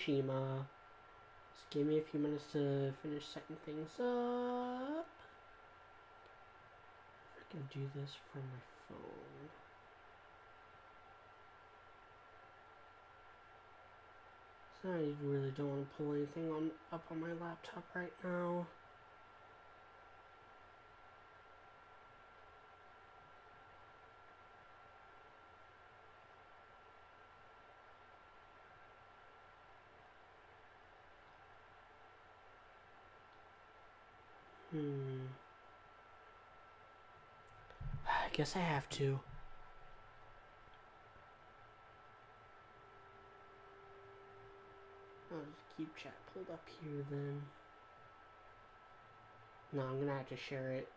Tsushima. Just give me a few minutes to finish setting things up. I can do this from my phone. So I really don't want to pull anything up on my laptop right now. I guess I have to. I'll just keep chat pulled up here then. No, I'm gonna have to share it.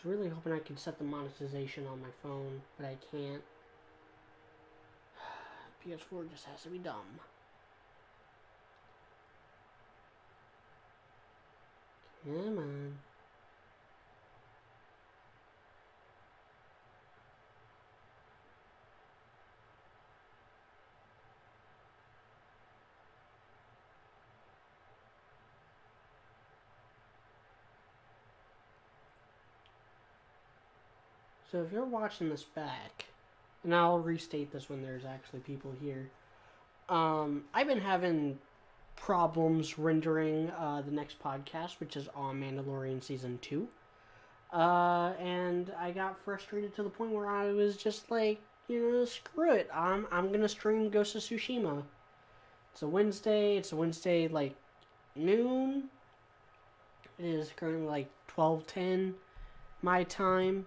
I was really hoping I could set the monetization on my phone, but I can't. PS4 just has to be dumb. Come on. So if you're watching this back, and I'll restate this when there's actually people here. I've been having problems rendering the next podcast, which is on Mandalorian Season 2. And I got frustrated to the point where I was just like, screw it. I'm gonna stream Ghost of Tsushima. It's a Wednesday. It's a Wednesday like noon. It is currently like 12:10 my time.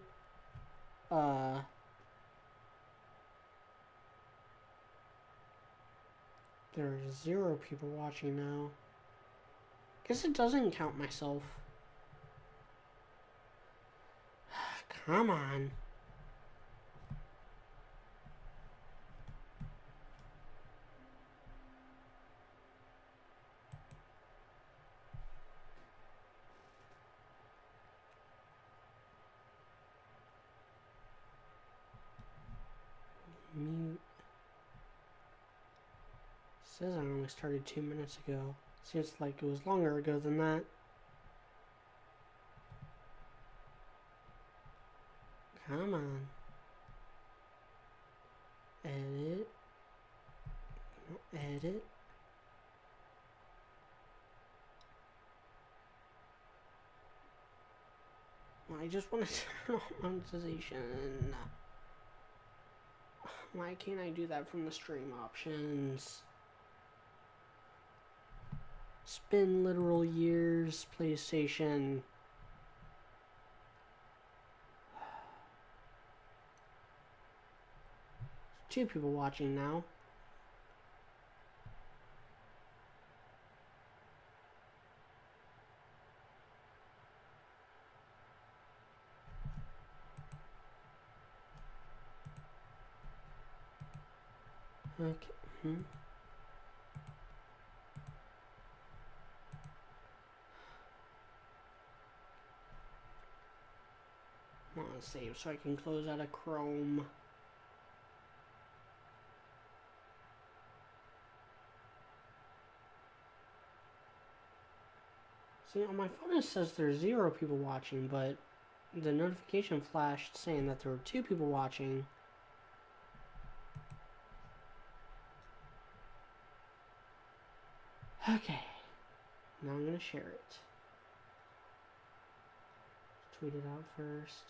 There's 0 people watching now. Guess it doesn't count myself. Come on. Mute. It says I only started 2 minutes ago. Seems like it was longer ago than that. Come on. Edit. Edit. I just want to turn on monetization. Why can't I do that from the stream options? Spin literal years, PlayStation. 2 people watching now. Okay. I want to save so I can close out of Chrome. See, on my phone it says there's 0 people watching, but the notification flashed saying that there were 2 people watching. Okay. Now I'm going to share it. Tweet it out first.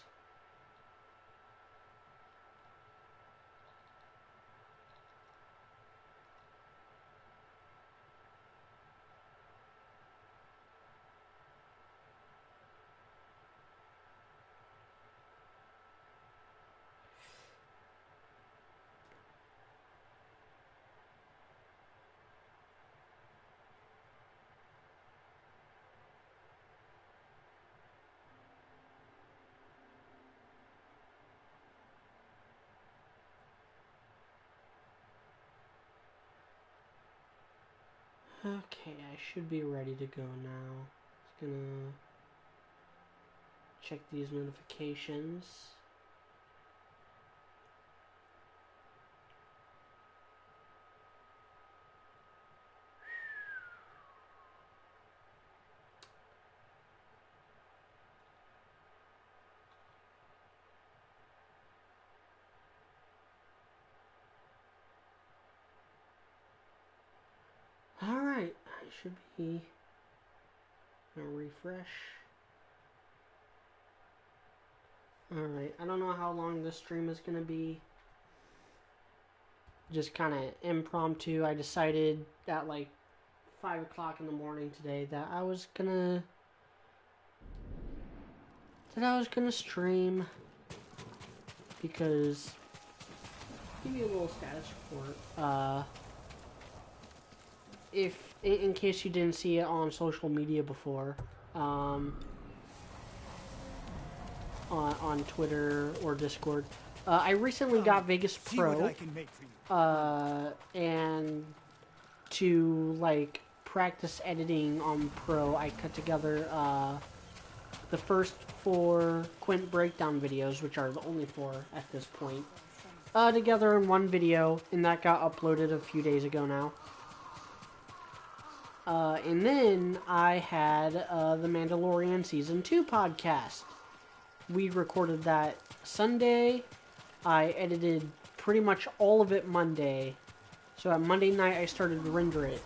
Okay, I should be ready to go now. Just gonna check these notifications. it should be. I'll refresh. Alright, I don't know how long this stream is going to be. Just kind of impromptu. I decided at like 5 o'clock in the morning today that I was gonna stream, because give you a little status report. If in case you didn't see it on social media before, on Twitter or Discord, I recently got Vegas Pro, and to like practice editing on Pro, I cut together the first 4 Quint breakdown videos, which are the only 4 at this point, together in one video, and that got uploaded a few days ago now. And then I had the Mandalorian Season 2 podcast. We recorded that Sunday. I edited pretty much all of it Monday. So at Monday night I started to render it,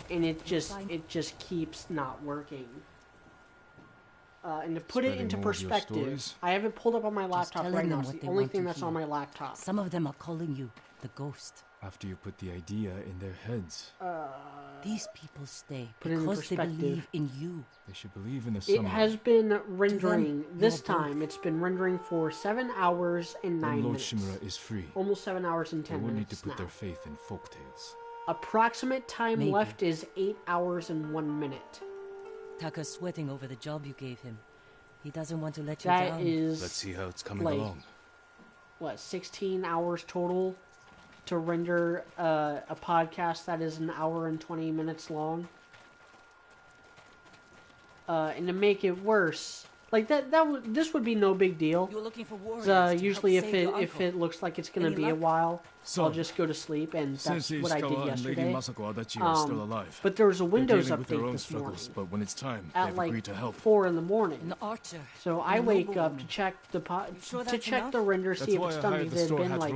and it just keeps not working. And to put it into perspective, I have it pulled up on my laptop right now. It's the only thing that's on my laptop. Some of them are calling you the ghost. After you put the idea in their heads. These people stay because they believe in you. They should believe in the It has been rendering, this time, it's been rendering for 7 hours and 9 minutes. Lord Shimura is free. Almost 7 hours and 10 they will minutes need to put now. their faith in folktales. Approximate time Maybe. left is 8 hours and 1 minute. Taka's sweating over the job you gave him. He doesn't want to let you That down. is, Let's see how it's coming like, along. what, 16 hours total to render a podcast that is an hour and 20 minutes long. And to make it worse, like this would be no big deal. You're looking for warriors Usually if it looks like it's gonna be a while, I'll just go to sleep, and that's what I did yesterday. But there was a Windows update this morning, but when it's time, at like 4 in the morning. An archer. So I wake up to check the the render, see if it's done, because it had been like,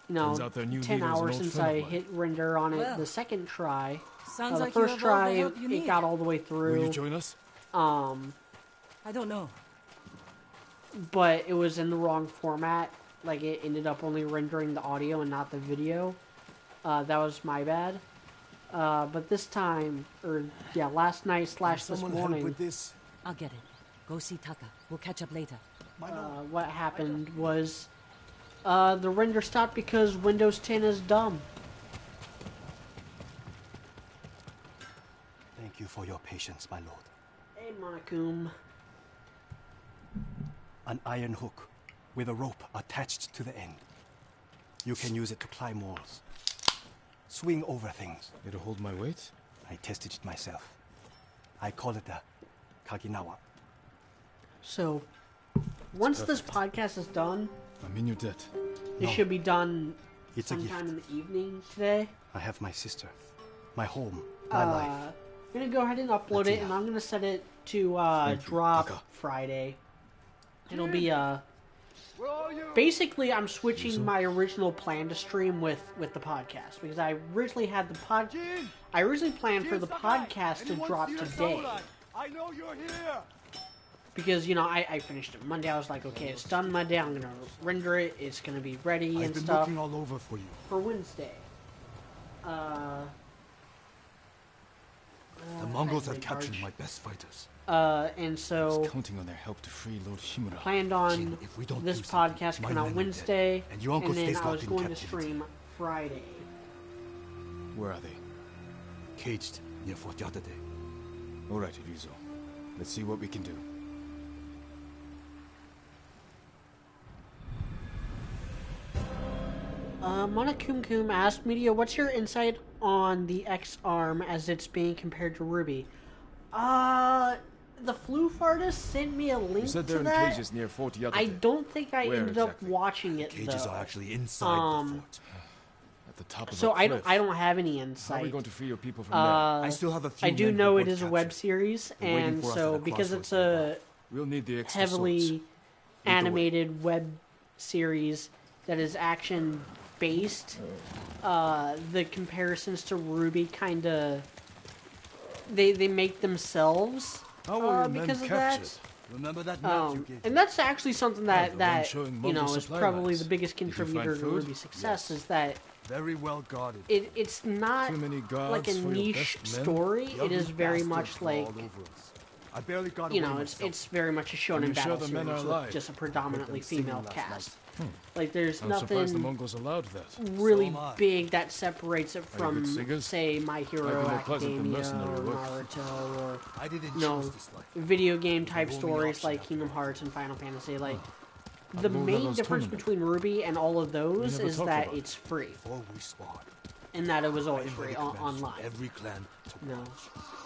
you know, 10 hours since I hit render on it the second try. Sounds The like first try, it it got all the way through. Will you join us? I don't know. But it was in the wrong format. Like, it ended up only rendering the audio and not the video. That was my bad. But this time, last night / this morning, I'll get it. Go see Taka. We'll catch up later. what happened was the render stopped because Windows 10 is dumb. Thank you for your patience, my lord. Hey, Monokuma. An iron hook with a rope attached to the end. You can use it to climb walls, swing over things. It'll hold my weight? I tested it myself. I call it a Kaginawa. So, once this podcast is done, I'm in your debt. it should be done It's a sometime gift. in the evening today. I have my sister, my home, my life. I'm gonna go ahead and upload it, and I'm gonna set it to drop Friday. It'll be basically I'm switching my original plan to stream with the podcast, because I originally had I originally planned for the podcast to drop today. I know you're here. Because, you know, I finished it Monday. I was like, okay, it's done Monday. I'm gonna render it. It's gonna be ready and I've been stuff looking all over for you. for Wednesday. The Mongols have captured my best fighters. And so Counting on their help to free Lord Shimura. planned on If we don't this do something, podcast my coming men out are Wednesday, dead, and your uncle then stays I locked was in going to captivity. stream Friday. Where are they? Caged near Fort Yatade. Alright, Ryuzo. Let's see what we can do. Monokumkum asked Media, what's your insight on the X-Arm as it's being compared to Ruby? The Floof artist sent me a link You said to they're in that. cages near Fort Yatade. I don't think I Where ended exactly? up watching it, Cages though. are actually inside the fort. At the top of So a I cliff. don't have any How are insight. we going to free your people from there? I still have a few I do men who know were it is a captured. web series, They're waiting and for us so at the because crossroads it's a We'll need the extra heavily swords. animated web series that is action based, the comparisons to Ruby kind of they make themselves How were your men because of captured? that. Remember that map you gave And me? that's actually something Yeah, the one that showing you know Mongol is supply probably lines. the biggest Did you contributor find to food? Ruby's success Yes. is that Very well guarded. it's not Too many guards like a for your niche best men? story. The It is ugly very bastards much were all like over us. I barely got you away know myself. it's very much a Are shonen you sure battle the men series are with alive? just a predominantly them singing female last cast. Like there's I'm surprised the nothing Mongols allowed that. really So am I. big that separates it good from, singers? say, My Hero Might be more pleasant than Academia or mercenary work. Naruto or I didn't no choose this life. video game type The only stories option like after Kingdom all. Hearts and Final Fantasy. Like How the about main those difference tournament? between Ruby and all of those never is talked that about it's free Before we spawned, and that it was I always free invited commanders from online. every clan to No,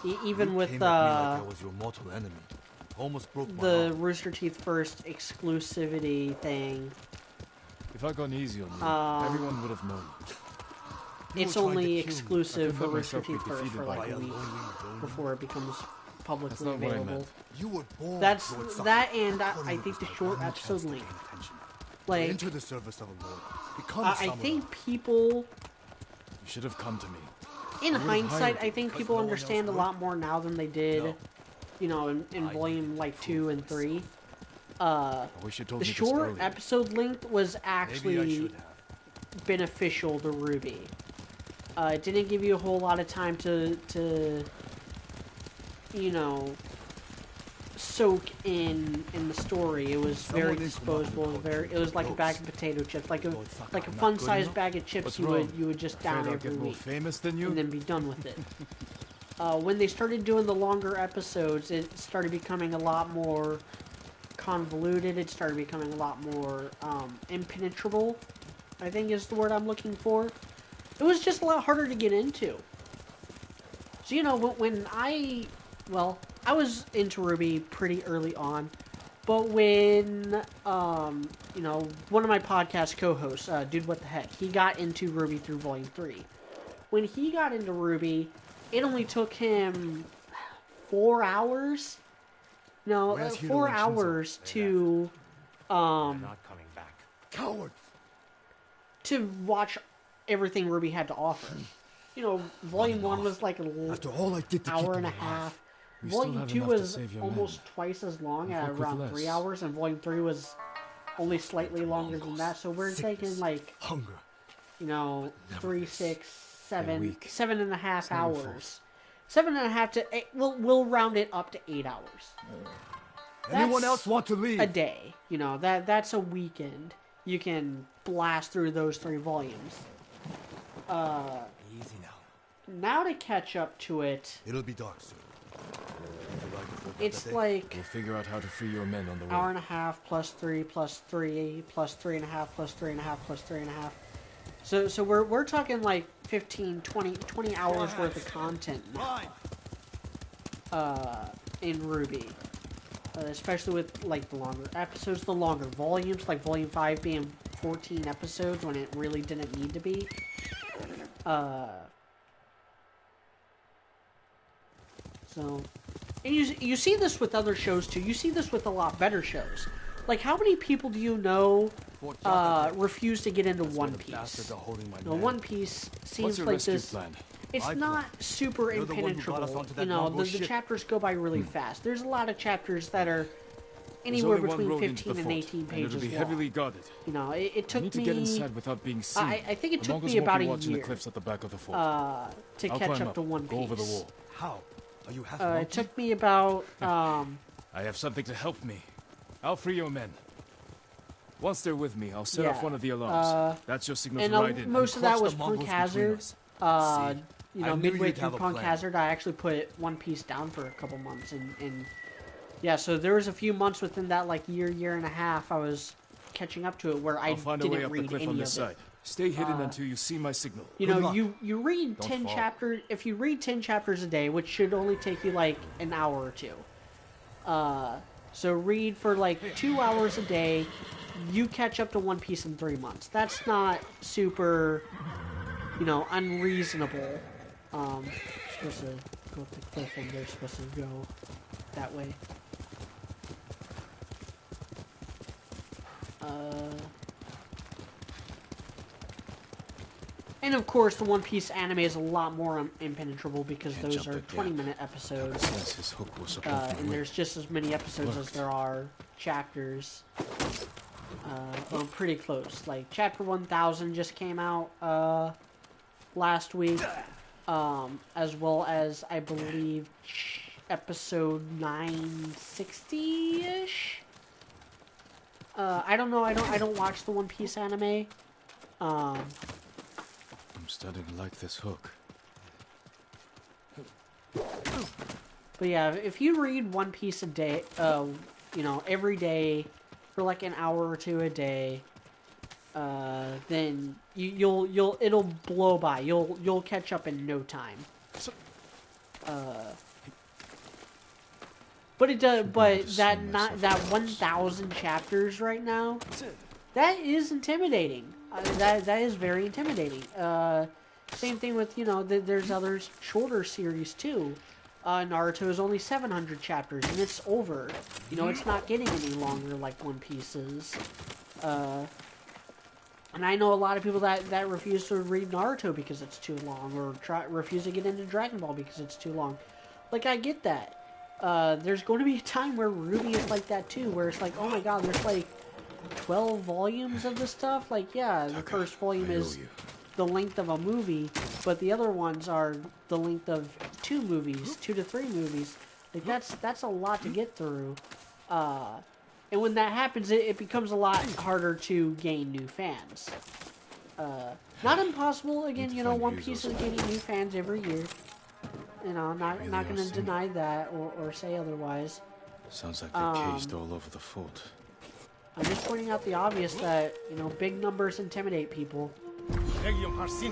watch. even You with came at me like I was your mortal enemy. Almost broke my the heart. Rooster Teeth first exclusivity thing, If I'd gone easy on you, everyone would have known. You it's were trying to only kill me. exclusive I for could let Rooster myself be Teeth first defeated for by like a a week lonely Ronin. before it becomes That's publicly not what I available. meant. You were born. That's Lord Saki. that, and I Calling think was the my short only episode chance to link. gain attention. Like Enter the service of a lord. Become a I samurai. think people, You should have come to me. in would've hindsight, hired I you think because people no one else understand a would. lot more now than they did, No. you know, in I volume needed like to 2 prove and 3. I wish you told The me this short earlier. episode length was Maybe I actually should have. beneficial to Ruby. It didn't give you a whole lot of time to you know, soak in the story. It was very Someone is not disposable. in It was like a close. bag of potato chips, like a Lord Saki, like a I'm not fun good sized enough? bag of chips What's you wrong? would just Afraid down I'll every get more week famous than you? and then be done with it. When they started doing the longer episodes, it started becoming a lot more convoluted. It started becoming a lot more impenetrable, I think is the word I'm looking for. It was just a lot harder to get into. So, you know, when I was into Ruby pretty early on, but when, you know, one of my podcast co-hosts, Dude What the Heck, he got into Ruby through Volume 3. When he got into Ruby, it only took him 4 hours? No, Where's 4 Hiro and Shinzo? hours They to, Not coming back. Cowards! to watch everything Ruby had to offer. You know, Volume 1 was like an After all I did to keep hour them and a alive. half. We still Volume have 2 enough to was save your almost men. twice as long We at work with around less. 3 hours, and Volume 3 was only slightly longer than that. So we're Sickness. taking like, Hunger. you know, Never 3, this. 6, 7, weak. 7.5 not your fault. hours. 7.5 to 8. We'll round it up to 8 hours Anyone That's else want to leave? a day. You know, that's a weekend. You can blast through those 3 volumes. Easy now. Now to catch up to it, It'll be dark soon. Would you like to forget it's the day? like We'll figure out how to free your men on the way. hour and a half plus 3 plus 3 plus 3.5 plus 3.5 plus 3.5. So we're talking like 15, 20 hours worth of content now, Fine. in Ruby. Especially with like the longer episodes, the longer volumes, like Volume 5 being 14 episodes when it really didn't need to be. So, and you see this with other shows too. You see this with a lot better shows. Like, how many people do you know refuse to get into One The Piece? bastards are holding my No, man. One Piece seems What's your like rescue this. plan? It's My not plan. super You're the one who got us impenetrable. onto that You know, Mongol the ship. chapters go by really fast. There's a lot of chapters that are There's anywhere only one between road into 15 the and fort, 18 and pages it'll be long. heavily guarded. You know, it I took need to me get inside without being seen. I think it The took Mongols me won't about be a watching year the cliffs at the back of the fort. to I'll catch climb up to One Piece. Go over the wall. How? Are you half It monkey? took me about I have something to help me. I'll free your men. Once they're with me, I'll set off Yeah, one of the alarms. That's your signal and to ride in. most of Crush that the was Mongols Punk between Hazard. us. You I know, knew midway you'd through have a Punk plan. Hazard, I actually put One Piece down for a couple months, and yeah, so there was a few months within that like year and a half I was catching up to it where I I'll find a way didn't up the read cliff any on of this it. side. Stay hidden until you see my signal. You Good know, luck. you read Don't 10 fall. chapters. If you read 10 chapters a day, which should only take you like an hour or two. So read for like 2 hours a day. You catch up to One Piece in 3 months. That's not super, you know, unreasonable. Supposed to go up the cliff and they're supposed to go that way. And of course, the One Piece anime is a lot more impenetrable because Can't those jump are that gap. 20-minute episodes. Since his hook was above my And weight. there's just as many episodes as there are chapters. Well, pretty close. Like, chapter 1000 just came out last week. As well as, I believe, episode 960-ish? I don't know. I don't watch the One Piece anime. I'm starting to like this hook. But yeah, if you read One Piece a day, you know, every day for like an hour or two a day, then it'll blow by. You'll catch up in no time. But it does. But that 1,000 chapters right now, that is intimidating. That is very intimidating. Same thing with, you know, there's other shorter series too. Naruto is only 700 chapters and it's over. You know, it's not getting any longer like One Piece is. And I know a lot of people that refuse to read Naruto because it's too long, or refuse to get into Dragon Ball because it's too long. Like, I get that. There's going to be a time where Ruby is like that too, where it's like, oh my god, there's like 12 volumes of this stuff. Like, yeah, the first volume is the length of a movie, but the other ones are the length of 2 to 3 movies. Like, that's a lot to get through. And when that happens, it becomes a lot harder to gain new fans. Not impossible. Again, you know, One Piece is gaining new fans every year. You know, not going to deny that or say otherwise. Sounds like they're caged all over the fort. I'm just pointing out the obvious that, you know, big numbers intimidate people. I don't actually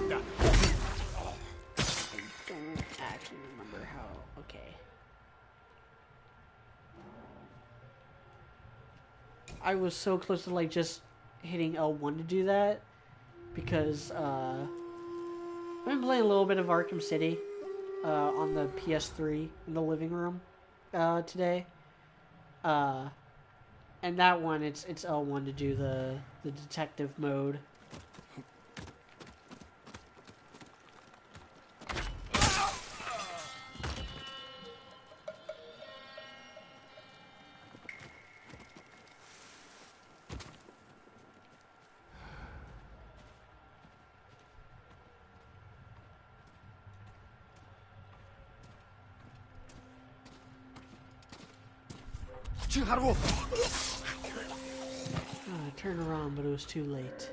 remember how. Okay. I was so close to, like, just hitting L1 to do that. Because, I've been playing a little bit of Arkham City. On the PS3 in the living room today. And that one, it's L1 to do the detective mode. I turned around, but it was too late.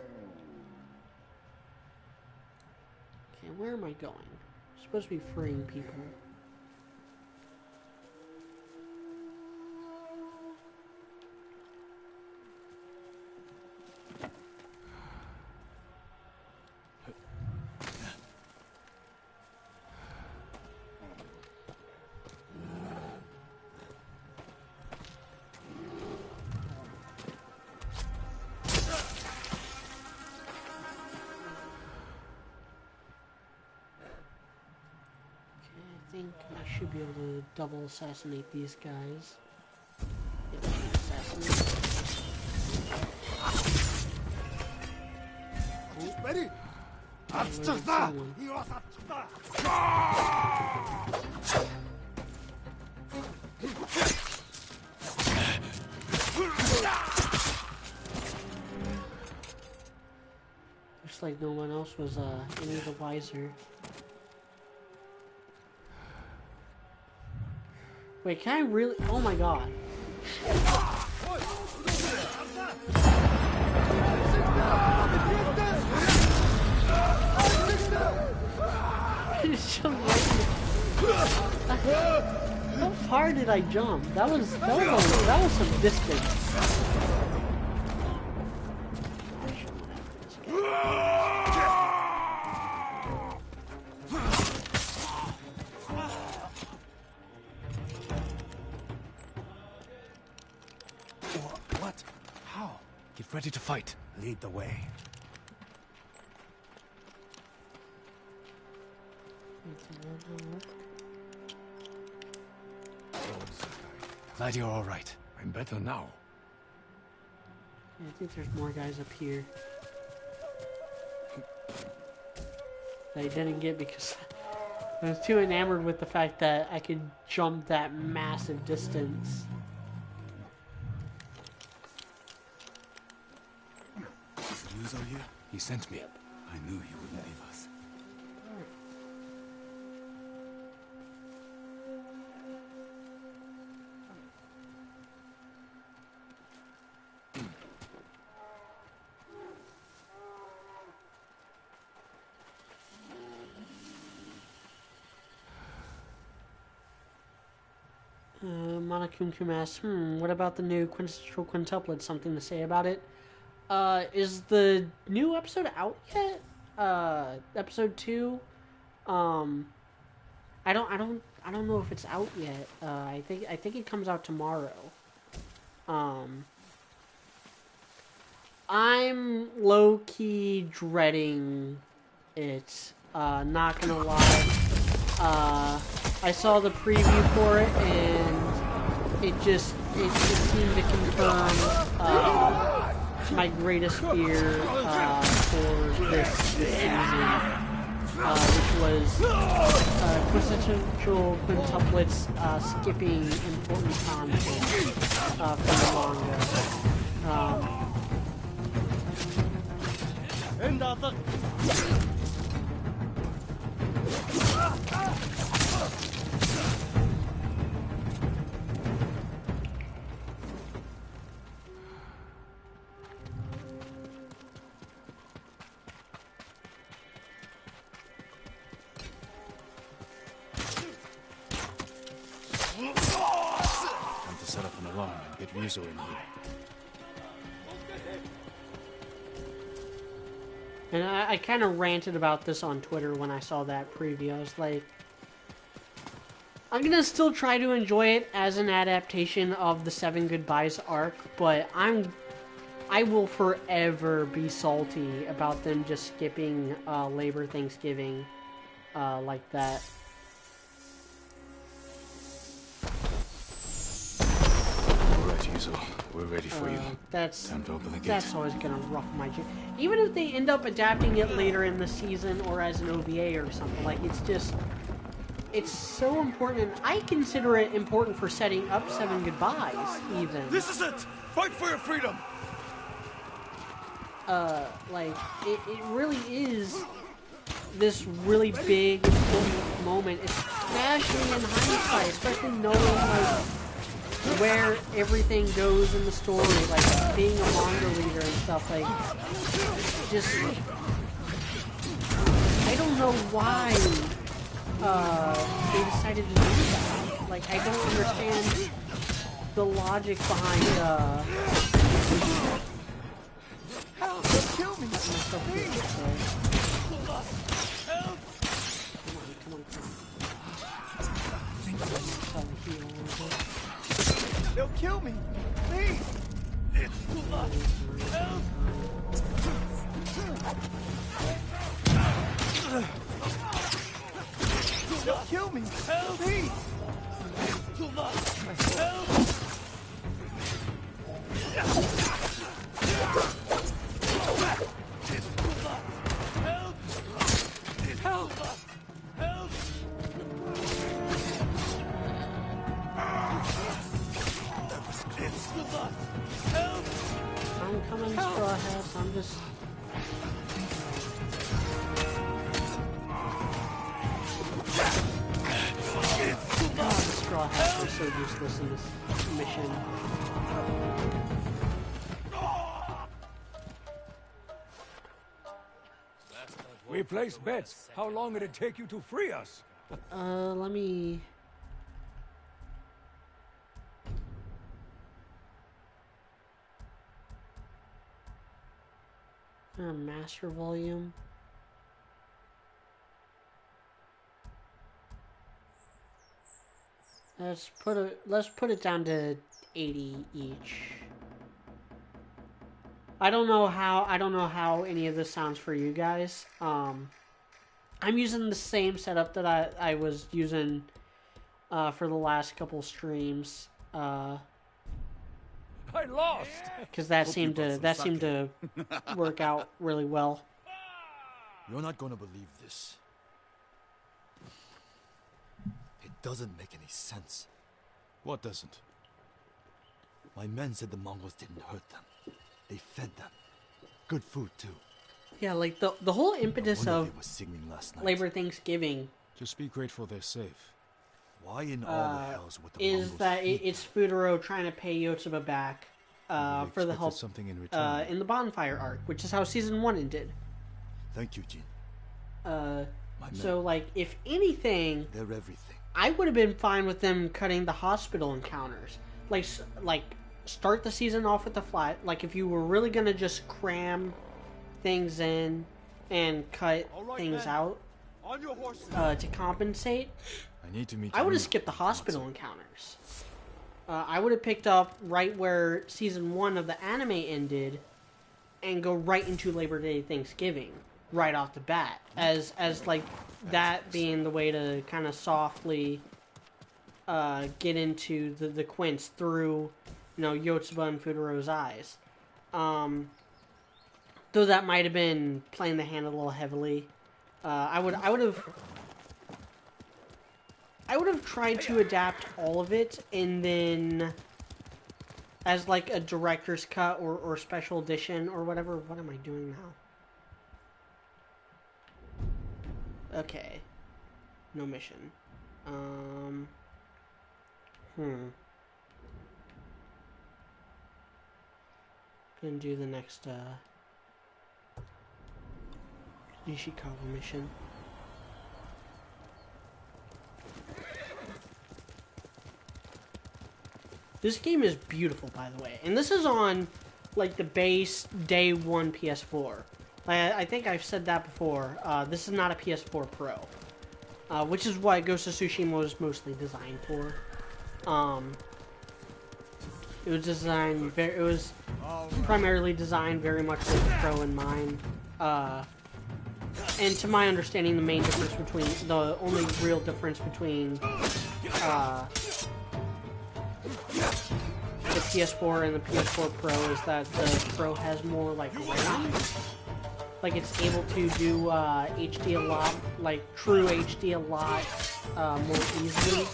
Okay, where am I going? I'm supposed to be freeing people. I think I should be able to double assassinate these guys. If I can assassinate. Ready? Someone. Looks like no one else was any the wiser. Wait, can I really? Oh my god. Just jump right in. How far did I jump? That was some distance. What? How? Get ready to fight. Lead the way. Glad you're all right. I'm better now. Yeah, I think there's more guys up here. that I didn't get because I was too enamored with the fact that I could jump that massive distance. Is Ryuzo here? He sent me. I knew he wouldn't leave us. Monokuma asks, what about the new quintessential quintuplet? Something to say about it? Is the new episode out yet? Episode 2? I don't know if it's out yet. I think it comes out tomorrow. I'm low-key dreading it. Not gonna lie. I saw the preview for it, and it just seemed to confirm my greatest fear for this season, which was quintessential quintuplets skipping important content from the manga. Time to set up an alarm and get Ryuzo in here. And I kind of ranted about this on Twitter when I saw that preview. I was like, I'm gonna still try to enjoy it as an adaptation of the Seven Goodbyes arc, but I will forever be salty about them just skipping Labor Thanksgiving like that. Alright, Ryuzo. We're ready for you. That's Time to open the gate. That's always gonna rough my jib. Even if they end up adapting it later in the season or as an OVA or something, like it's so important. And I consider it important for setting up Seven Goodbyes, even. This is it! Fight for your freedom! Like it really is this really big important moment, especially in hindsight, especially knowing like where everything goes in the story, like being a manga reader and stuff, like just I don't know why they decided to do that. Like I don't understand the logic behind Help! Kill me! They'll kill me! Please! It's too much! Help! They'll kill me! Help! Please! It's too much! Help! Help! Help! I'm coming, Straw Hats. I'm just. God, the Straw Hats are so useless in this mission. We placed bets. How long did it take you to free us? Let me. Master volume. Let's put it down to 80 each. I don't know how any of this sounds for you guys. I'm using the same setup that I was using for the last couple streams. I lost. Because that seemed to work out really well. You're not gonna believe this. It doesn't make any sense. What doesn't? My men said the Mongols didn't hurt them. They fed them. Good food, too. Yeah, like the whole impetus One of it was singing last night. Labor Thanksgiving Just be grateful they're safe. Why in all the hells would the is Mongols that feed it's Futaro trying to pay Yotsuba back Maybe they for the expected help something in return. in the bonfire arc, which is how season 1 ended. Thank you, Jin. Uh, My men, so like if anything, they're everything. I would have been fine with them cutting the hospital encounters. Like start the season off with the flat. Like if you were really gonna just cram things in and cut things out On your horses. to compensate, I need to meet I would have you, skipped the hospital Matsu. encounters. I would have picked up right where season 1 of the anime ended, and go right into Labor Day Thanksgiving right off the bat, as like that being the way to kind of softly get into the Quints through, Yotsuba and Futaro's eyes. Though that might have been playing the hand a little heavily. I would have tried to adapt all of it, and then as like a director's cut or special edition or whatever. What am I doing now? Okay. No mission. Gonna do the next Ishikawa mission. This game is beautiful, by the way. And this is on, like, the base day 1 PS4. I think I've said that before. This is not a PS4 Pro. Which is what Ghost of Tsushima was mostly designed for. It was designed... It was primarily designed very much with the Pro in mind. And to my understanding, the main difference between... The only real difference between... the PS4 and the PS4 Pro is that the Pro has more, like, RAM. Like, it's able to do HD a lot, like, true HD a lot more easily.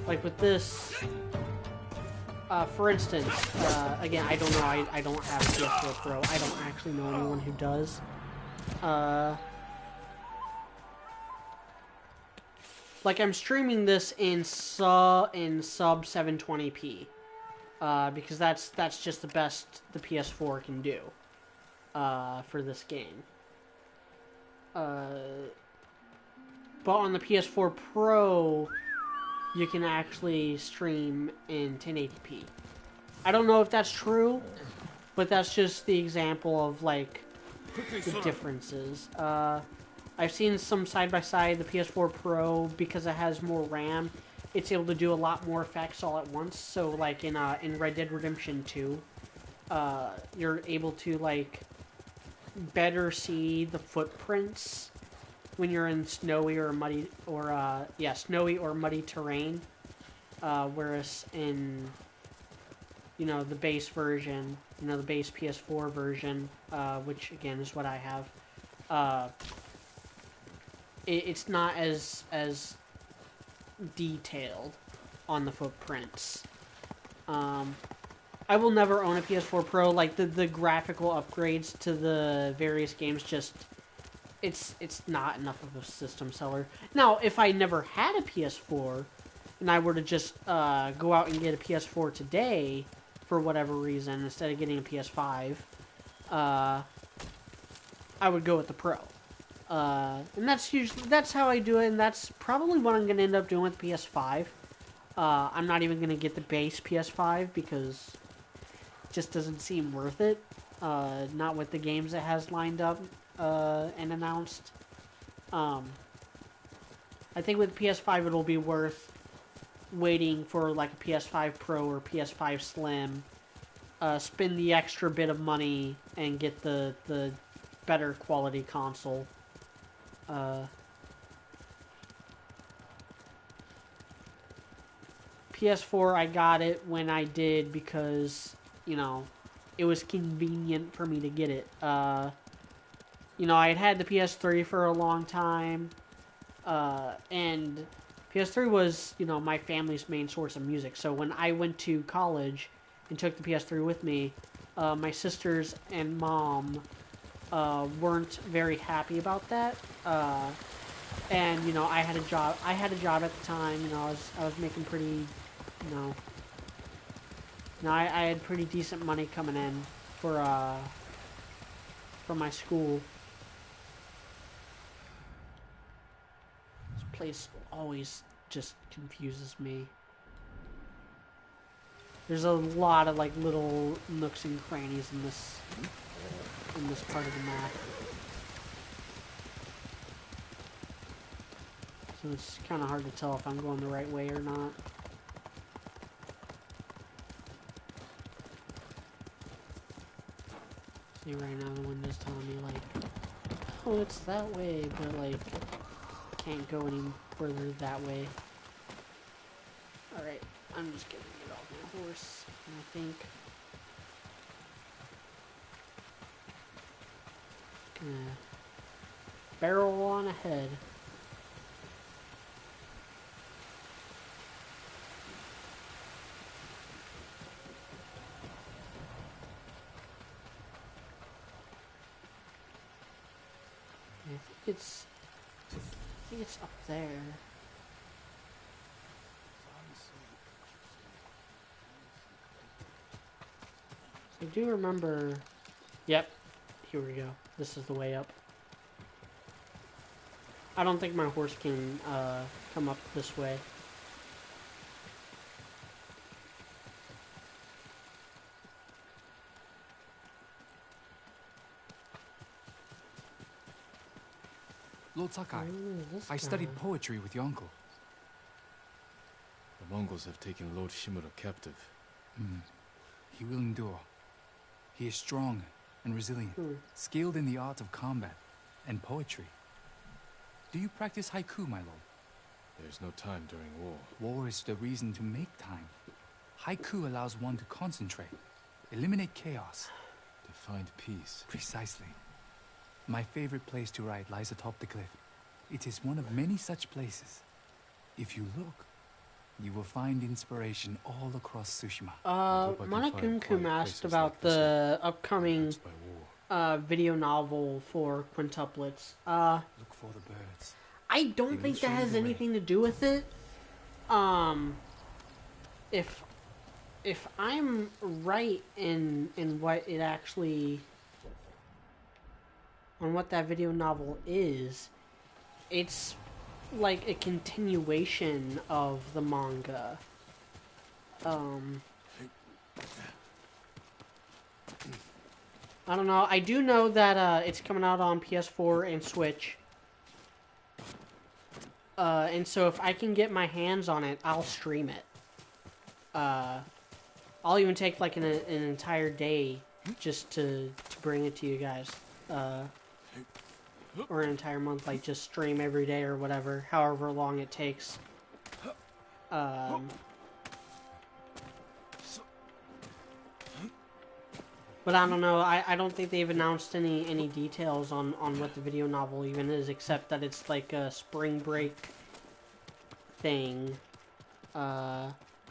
Like, with this, for instance, again, I don't know, I don't have PS4 Pro. I don't actually know anyone who does. Like, I'm streaming this in sub 720p, because that's just the best the PS4 can do, for this game. But on the PS4 Pro, you can actually stream in 1080p. I don't know if that's true, but that's just the example of, like, the differences. I've seen some side-by-side, the PS4 Pro, because it has more RAM, it's able to do a lot more effects all at once. So, like, in Red Dead Redemption 2, you're able to, like, better see the footprints when you're in snowy or muddy, or, snowy or muddy terrain. Whereas in, the base version, the base PS4 version, which, again, is what I have, it's not as detailed on the footprints. I will never own a PS4 Pro. Like, the graphical upgrades to the various games just... It's not enough of a system seller. Now, if I never had a PS4, and I were to just go out and get a PS4 today, for whatever reason, instead of getting a PS5, I would go with the Pro. And that's how I do it, and that's probably what I'm going to end up doing with PS5. I'm not even going to get the base PS5 because it just doesn't seem worth it. Not with the games it has lined up and announced. I think with PS5 it'll be worth waiting for like a PS5 Pro or PS5 Slim. Spend the extra bit of money and get the better quality console. PS4, I got it when I did because, it was convenient for me to get it. you know, I had the PS3 for a long time, and PS3 was, you know, my family's main source of music. So when I went to college and took the PS3 with me, my sisters and mom weren't very happy about that. And you know, I had a job. I had a job at the time. You know, I was making pretty, I had pretty decent money coming in for my school. This place always just confuses me. There's a lot of like little nooks and crannies in this part of the map. So it's kind of hard to tell if I'm going the right way or not. See, right now the window's telling me like, oh, it's that way, but like, can't go any further that way. Alright, I'm just gonna get off my horse, I think. Gonna barrel on ahead. I think it's up there. So I do remember. Yep, here we go. This is the way up. I don't think my horse can come up this way. Lord Sakai, This I guy. studied poetry with your uncle. The Mongols have taken Lord Shimura captive. He will endure. He is strong and resilient, skilled in the art of combat and poetry. Do you practice haiku, my lord? There's no time during war. War is the reason to make time. Haiku allows one to concentrate, eliminate chaos. To find peace. Precisely. My favorite place to write lies atop the cliff. It is one of many such places. If you look, you will find inspiration all across Tsushima. hope I can find Monokunkum quiet asked places about like this the upcoming Perhaps by war. video novel for quintuplets. Look for the birds. I don't They will think that show you has the way. anything to do with it. If I'm right in what it actually, on what that video novel is, it's like a continuation of the manga. I don't know. I do know that it's coming out on PS4 and Switch. And so if I can get my hands on it, I'll stream it. I'll even take like an entire day just to bring it to you guys. Or an entire month, like just stream every day or whatever, however long it takes. But I don't know, I don't think they've announced any details on what the video novel even is, except that it's like a spring break thing.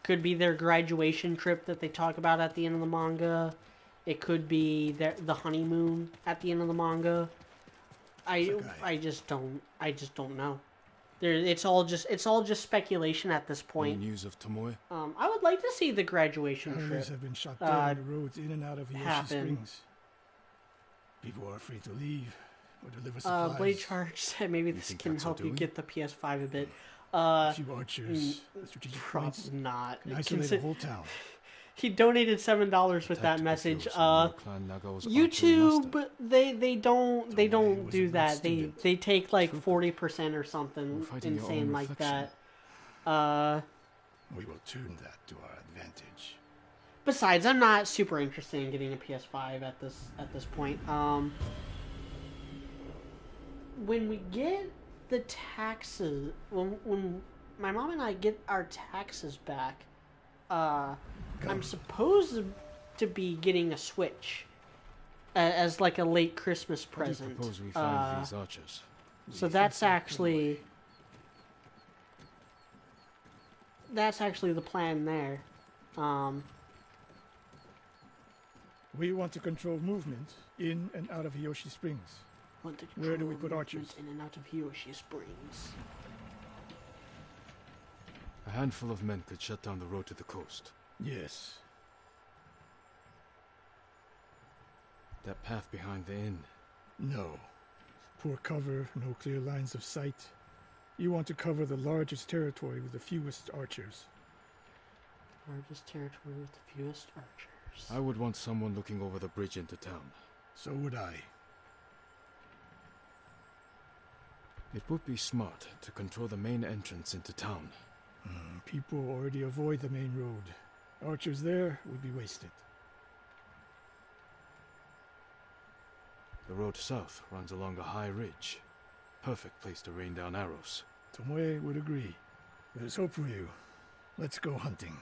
Could be their graduation trip that they talk about at the end of the manga. It could be the honeymoon at the end of the manga. I just don't know. It's all just speculation at this Any point. news of Tomoe? I would like to see the graduation trip. Highways have been shut down, the roads in and out of Yoshi happen. Springs. People are afraid to leave or deliver supplies. Blade Charge said maybe this think can that's help you doing? get the PS5 a bit. A few archers, strategic points, Probably not. and isolate the whole town. He donated $7 with that Tactical message. skills on Clan Nagao's archery YouTube, master. they don't was do a good that. student. They take like 40% or something We're fighting your own insane like reflection. that. We will turn that to our advantage. Besides, I'm not super interested in getting a PS5 at this point. When we get the taxes, when my mom and I get our taxes back, I'm supposed to be getting a Switch. as like a late Christmas How do you present. propose we find these archers? So that's actually the plan there. We want to control movement in and out of Hiyoshi Springs. Where do we put archers? In and out of Hiyoshi Springs. A handful of men could shut down the road to the coast. Yes. That path behind the inn. No. Poor cover, no clear lines of sight. You want to cover the largest territory with the fewest archers. Largest territory with the fewest archers. I would want someone looking over the bridge into town. So would I. It would be smart to control the main entrance into town. People already avoid the main road. Archers there would be wasted. The road south runs along a high ridge. Perfect place to rain down arrows. Tomoe would agree. There's hope for you. Let's go hunting.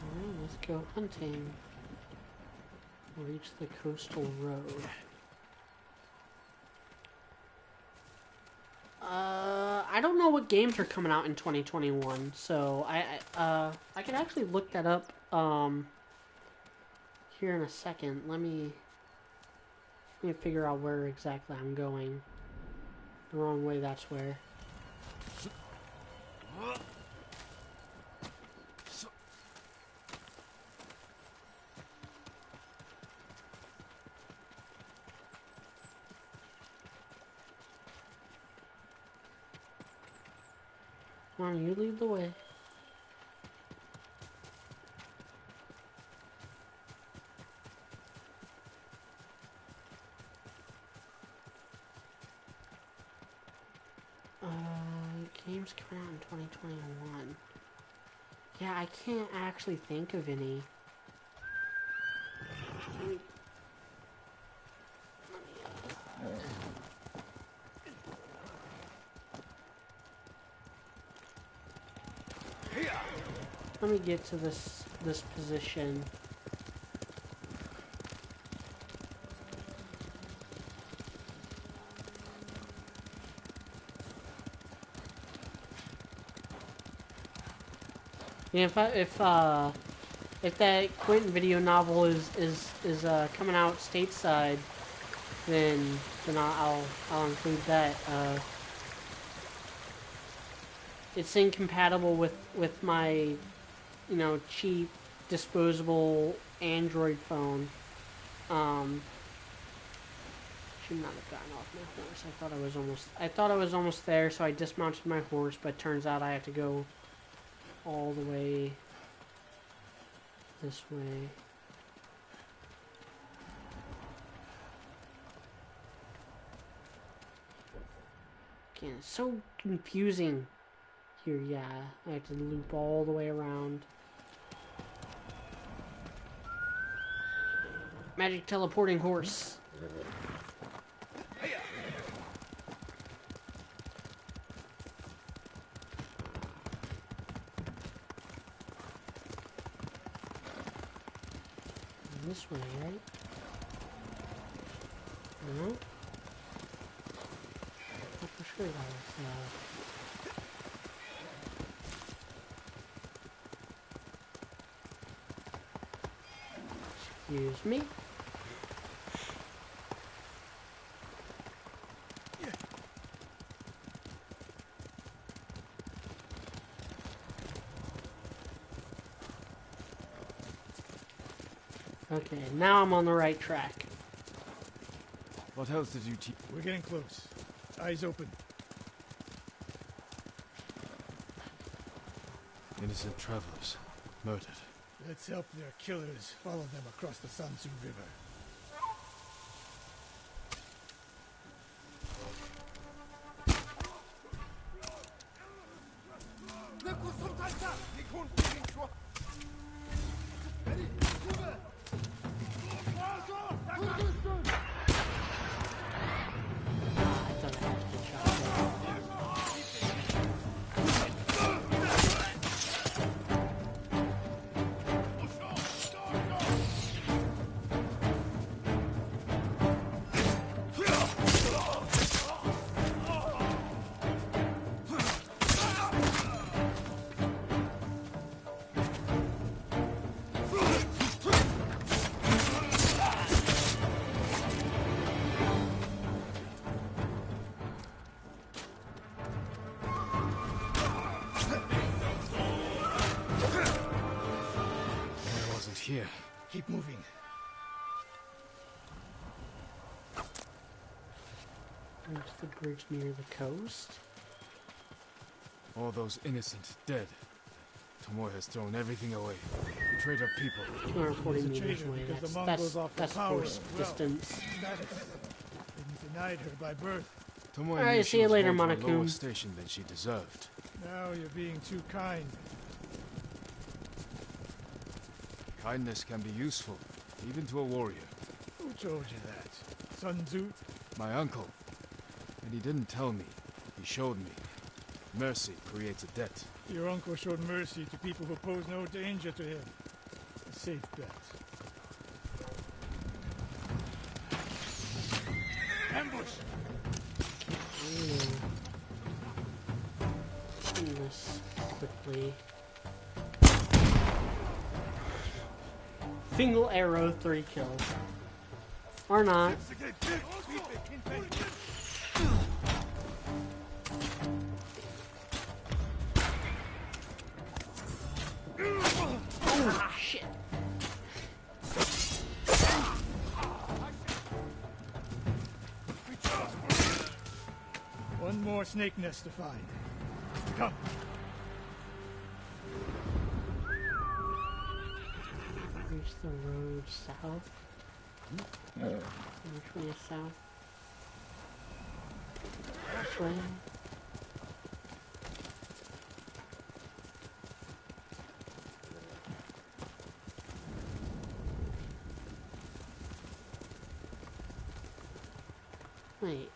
Alright, let's go hunting. Reach the coastal road. I don't know what games are coming out in 2021, so I could actually look that up here in a second. Let me figure out where exactly I'm going. The wrong way, that's where. Come on, you lead the way. Games coming out in 2021. Yeah, I can't actually think of any. Let me get to this position. Yeah, if that Quentin video novel is coming out stateside, then I'll include that. It's incompatible with my, cheap disposable Android phone. Should not have gotten off my horse. I thought I was almost there, so I dismounted my horse, but turns out I have to go all the way this way. Again, it's so confusing here. Yeah, I have to loop all the way around. Magic teleporting horse. This way, right? No? I'm for sure that was, excuse me? Okay, now I'm on the right track. What else did you teach? We're getting close. Eyes open. Innocent travelers. Murdered. Let's help their killers follow them across the Sansu River. I thought I had to get shot there. Reach the bridge near the coast. All those innocent dead. Tomoe has thrown everything away. Betrayed her people. 240 He's a meters traitor away. because the Mongols offer That's power, force wealth, distance. status. Been denied her by birth. Tomoe Alright, knew see she you was later, born to a Monokuma. lower station than she deserved. Now you're being too kind. Kindness can be useful, even to a warrior. Who told you that? Sun Tzu? My uncle. And he didn't tell me. He showed me. Mercy creates a debt. Your uncle showed mercy to people who pose no danger to him. A safe bet. Ambush! Do this quickly. Single arrow, 3 kills. Or not. Oh, shit. One more snake nest to find. Come. Reach the road south. Which way is south? This way. Wait.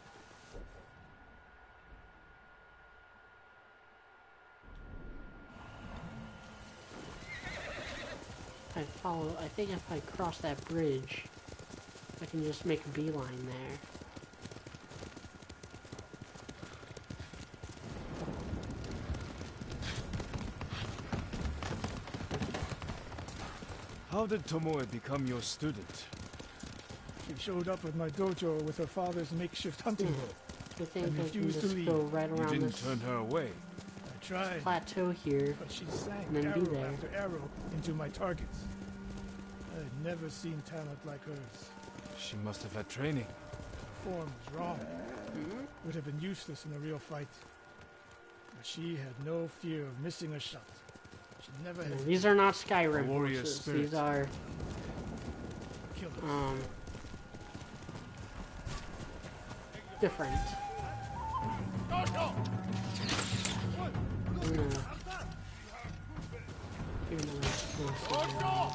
I think if I cross that bridge, I can just make a beeline there. How did Tomoe become your student? She showed up at my dojo with her father's makeshift hunting bow. I think I I can refuse to just leave. go right You around didn't this turn her away. I tried, plateau here. but she sank And then be arrow there. after arrow into my targets. I had never seen talent like hers. She must have had training. Her form was wrong. Would have been useless in a real fight. But she had no fear of missing a shot. She never No, had these are not Skyrim warrior horses. spirit. These are killers. different. I'm gonna give them a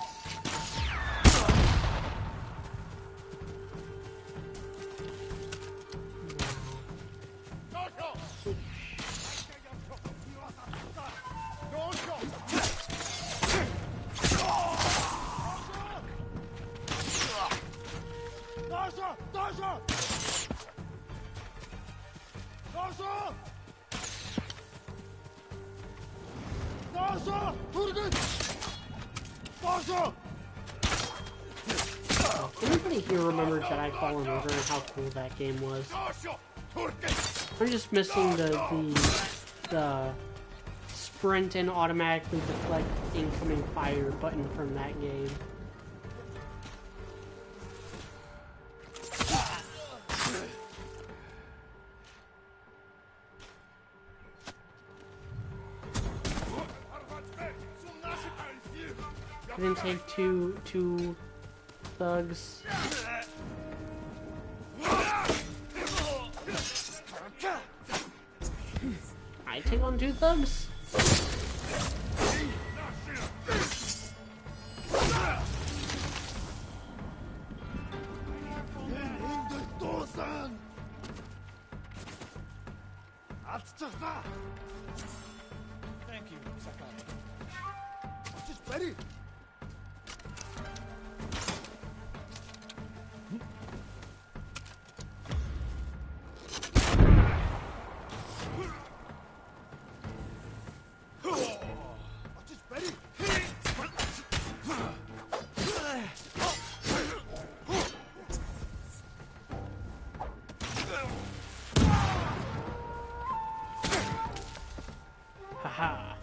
Everybody here remembers that I Fallen Over and how cool that game was. I'm just missing the sprint and automatically deflect incoming fire button from that game. I didn't take two thugs. I take on 2 thugs? Thank you, Sakai. Just ready. Haha.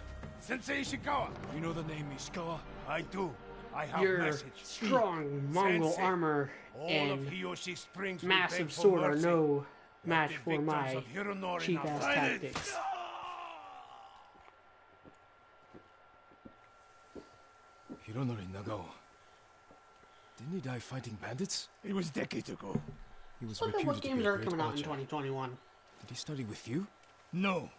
Sensei Ishikawa. You know the name Ishikawa? I do. I have Your message. strong Mongol Sensei, armor All of and Hiyoshi Springs will massive beg for sword are mercy. no match for my cheap-ass tactics. Hironori Nagao. Didn't he die fighting bandits? It was decades ago. He was Look at what reputed to games be a are great coming out in archer. 2021. Did he study with you? No.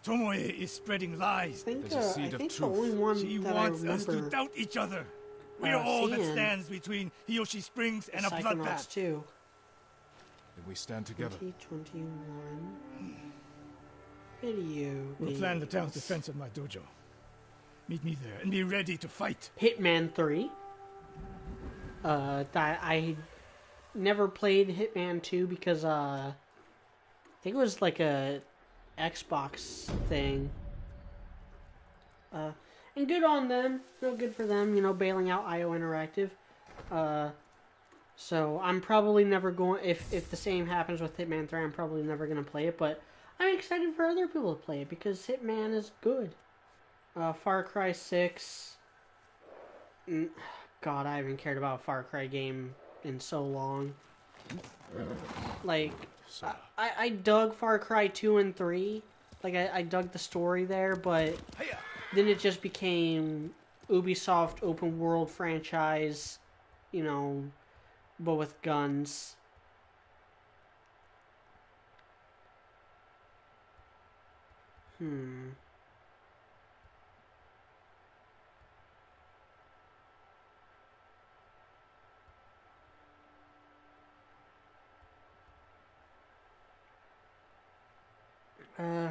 Tomoe is spreading lies. I think, There's a seed of the truth. only one She that wants I us to remember doubt each other. We're all that seeing stands between Hiyoshi Springs and a Psychonauts bloodbath. 2. Then we stand together. 2021 video We'll plan the town's defense of my dojo. Meet me there and be ready to fight. Hitman 3. I never played Hitman 2 because I think it was like a Xbox thing. And good on them. No, good for them, you know, bailing out IO Interactive. So I'm probably never going, if the same happens with Hitman 3, I'm probably never going to play it, but I'm excited for other people to play it because Hitman is good. Far Cry 6. God, I haven't cared about a Far Cry game in so long. Like, I dug Far Cry 2 and 3. Like, I dug the story there, but then it just became Ubisoft open world franchise, you know, but with guns.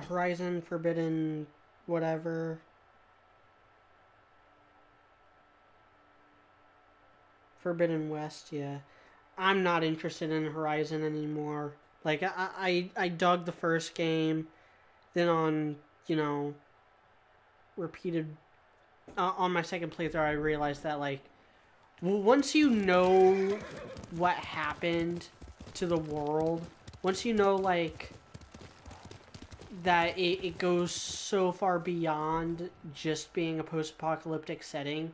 Horizon Forbidden, whatever. Forbidden West, yeah. I'm not interested in Horizon anymore. Like, I dug the first game, then on, you know, repeated, on my second playthrough, I realized that, like, once you know what happened to the world, once you know, like, that it goes so far beyond just being a post-apocalyptic setting,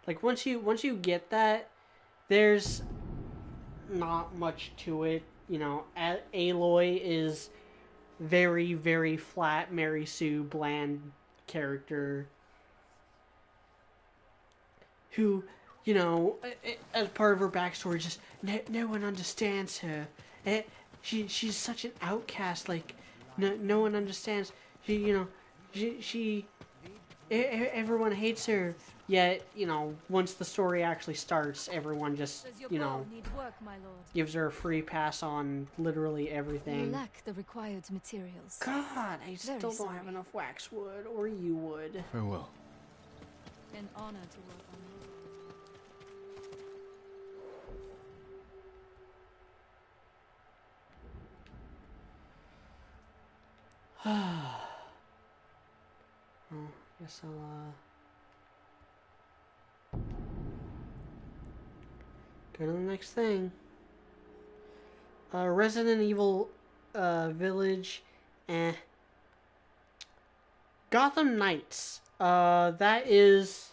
like, once you get that, there's not much to it. You know, Aloy is very, very flat, Mary Sue, bland character who, you know, as part of her backstory, just no one understands her. She's such an outcast. Like, no one understands. She everyone hates her. Yet, you know, once the story actually starts, everyone just, you know, gives her a free pass on literally everything. You lack the required materials. God, I still don't have enough waxwood, or you would. Farewell. An honor to work on. Well, guess I'll, go to the next thing. Resident Evil, Village, Gotham Knights. That is...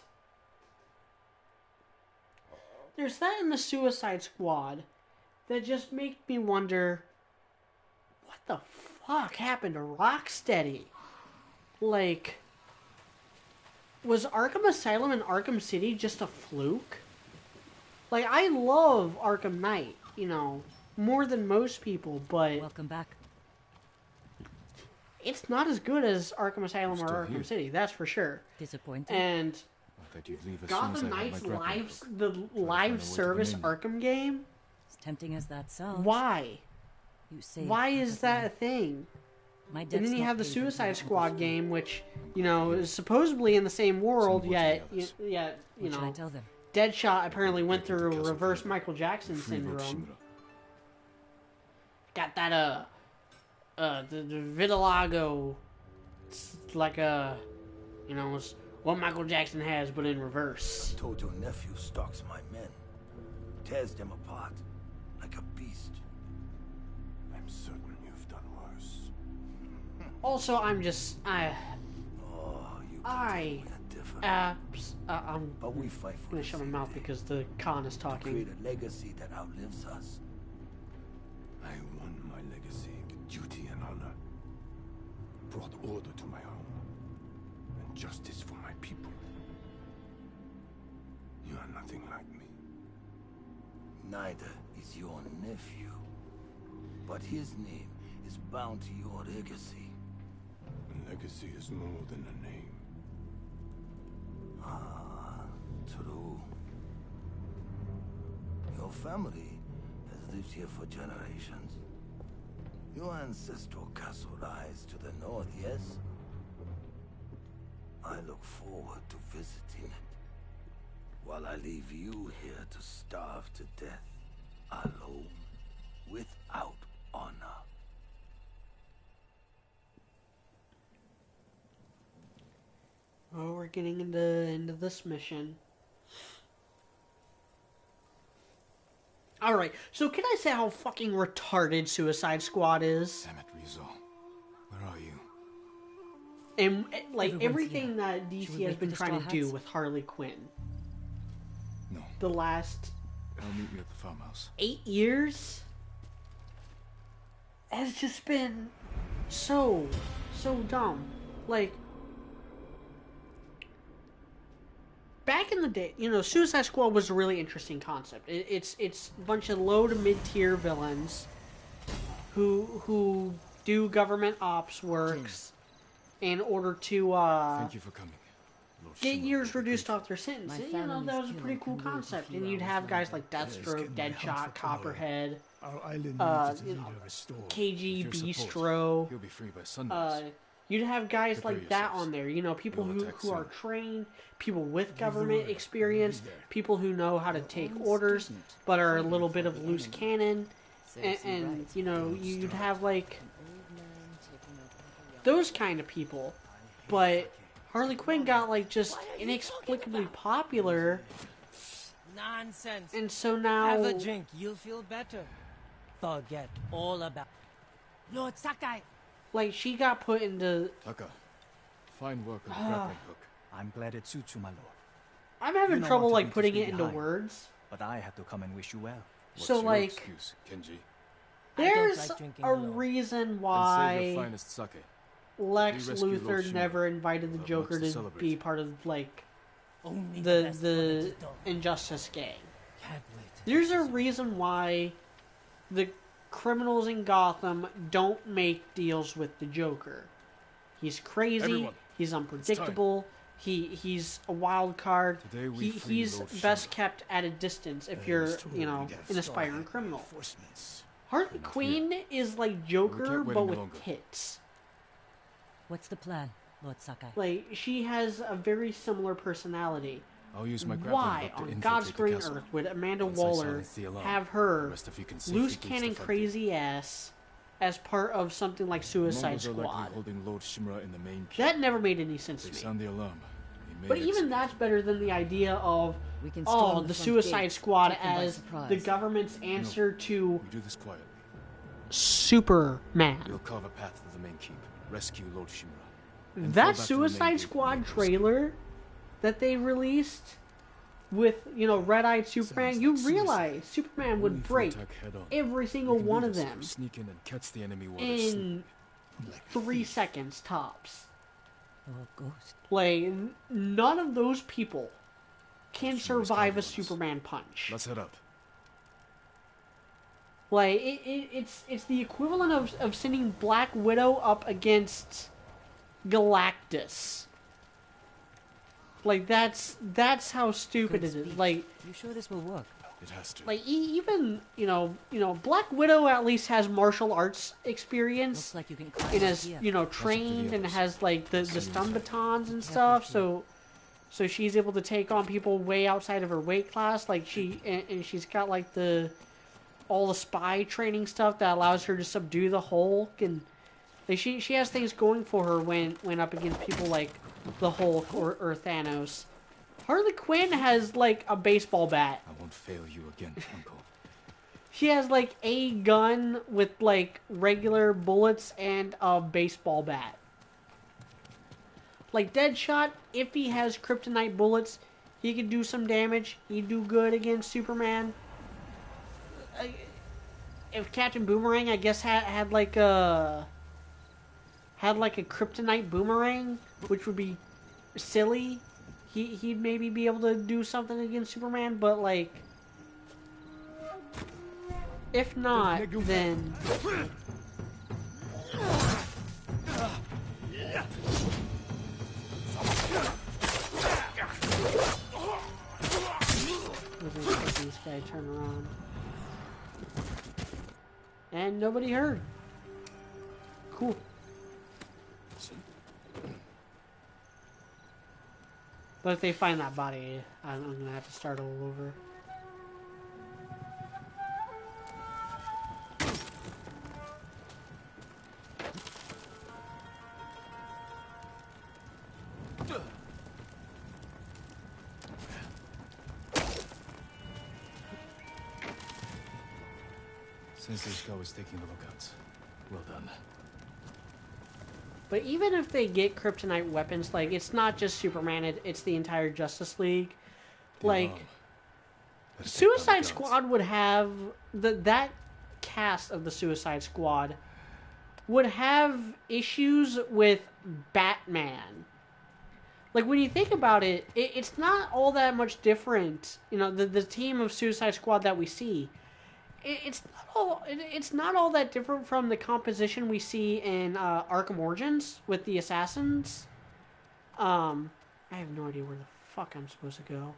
There's that in the Suicide Squad that just make me wonder, what the fuck happened to Rocksteady? Like, was Arkham Asylum and Arkham City just a fluke? Like, I love Arkham Knight, you know, more than most people, but... Welcome back. It's not as good as Arkham Asylum or Still Arkham here. City, that's for sure. Disappointing. And I thought you'd leave as soon as Gotham I had Knights my grappling live, hook. the Try to find a live way to service the menu. Arkham game? As tempting as that sounds. Why? You say Why is that a thing? My And then debt's you not have the paid until Suicide August. Squad game, which, you know, is supposedly in the same world, Same yet, world to the others. yet, you What should I know, tell them? Deadshot apparently went They think through the kills are reverse clear. Michael Jackson Free road syndrome. Shimura. Got that, the vitiligo. It's like you know, it's what Michael Jackson has, but in reverse. Told your nephew stalks my men. Tears them apart. Like a beast. I'm certain you've done worse. Also, I'm just, Oh, you can tell we're different. I'm But we fight for gonna the shut my same mouth thing. because the con is To talking. create a legacy that outlives us. I won my legacy, duty and honor. Brought order to my home. And justice for my people. You are nothing like me. Neither is your nephew. But his name is bound to your legacy. A legacy is more than a name. Ah, true. Your family has lived here for generations. Your ancestral castle lies to the north, yes? I look forward to visiting it. While I leave you here to starve to death, alone, without honor. Oh, we're getting into this mission. Alright, so can I say how fucking retarded Suicide Squad is? Damn it, Rizzo. Where are you? And, like, Everyone's everything here. that Should DC we has wait been for the trying to Straw do Hats? with Harley Quinn. No. The last I'll meet you at the farmhouse. 8 years has just been so dumb. Like, back in the day, you know, Suicide Squad was a really interesting concept. It's a bunch of low to mid tier villains who do government ops works in order to Thank you for coming. Lord get Shimura years will be reduced grateful. off their sentence. My And, you know, family's that was a pretty Killin cool can wait a concept. few And you'd hours have guys longer. like Deathstroke, Deadshot, Copperhead, Our island uh, needs its leader restored. KG, With your support, Bistro. You'll be free by sunrise. You'd have guys Prepare like that yourselves. on there. You know, people We'll who attack are soon. trained, people with the government word. experience, We'll be there. people who know how to take orders, but are a little bit of loose cannon. And you know, you'd have like those kind of people. But Harley Quinn got like just inexplicably popular, Nonsense. and so now Have a drink. You'll feel better. Forget all about Lord Sakai. like she got put into. Taka, fine work on the grappling hook. I'm glad it suits you, my lord. I'm having You know trouble what to like do to putting stay it into behind. words. But I had to come and wish you well. What's So, your like, excuse, Kenji? I don't There's like drinking a alone. reason And save why your finest sake. Lex We rescued Lord Luthor Shimura. never invited the We'll have Joker much to to celebrate. be part of like Only the best the for Injustice gang. Can't wait. There's a reason why the criminals in Gotham don't make deals with the Joker. He's crazy. Everyone, He's unpredictable. He's a wild card. Today we free He's Lord best Shimura. kept at a distance if you're, you know, an aspiring criminal. Harley Quinn is like Joker, can't wait but any with longer. tits. What's the plan, Lord Sakai? Like, she has a very similar personality. I'll use my grappling Why hook to on infiltrate God's the green castle. would would Amanda Once I Waller silence the alarm, have the her rest of you can safely loose gauge the cannon front crazy ass as part of something like gate. Suicide Mongols are likely Squad? holding Lord Shimura in the main keep. That never made any sense They to me. sound the alarm. We may But even execute. that's better than the idea of, We can oh, storm the front Suicide gate, Squad take them by as surprise. the government's answer to We do this quietly. Superman. We'll carve a path to the main keep. Rescue Lord Shimura. and fall That back to the main Suicide gate Squad and make trailer that they released with, you know, Red-Eyed Superman, Sounds you like realize Superman Only would if we break attack head-on. every We single can do one of this if them we sneak in and catch the enemy while they're sleeping. in 3 seconds tops. Oh, Ghost. Like, none of those people can Shimura's survive a counting on us. Superman punch. Let's head up. Like, it's the equivalent of sending Black Widow up against Galactus. Like, that's how stupid Good it is. speech. Like, You sure this will work? It has to. even you know, Black Widow at least has martial arts Looks experience like you can climb and up is, here. you know, trained and others. has like the stun batons and stuff. So she's able to take on people way outside of her weight class. Like and she's got like all the spy training stuff that allows her to subdue the Hulk, and like she has things going for her when up against people like the Hulk or Thanos. Harley Quinn has like a baseball bat. I won't fail you again, Uncle. She has like a gun with like regular bullets and a baseball bat. Like Deadshot, if he has kryptonite bullets, he can do some damage. He'd do good against Superman. if Captain Boomerang, I guess, had like a kryptonite boomerang, which would be silly. He'd maybe be able to do something against Superman, but like, if not, then this guy turn around. And nobody heard. Cool. But if they find that body, I'm gonna have to start all over. Sensei Shika was taking the lookouts. Well done. But even if they get kryptonite weapons, like, it's not just Superman, it's the entire Justice League. Like, Suicide Squad would have... that cast of the Suicide Squad would have issues with Batman. Like, when you think about it, it's not all that much different. You know, the team of Suicide Squad that we see... It's not all that different from the composition we see in Arkham Origins with the assassins. I have no idea where the fuck I'm supposed to go.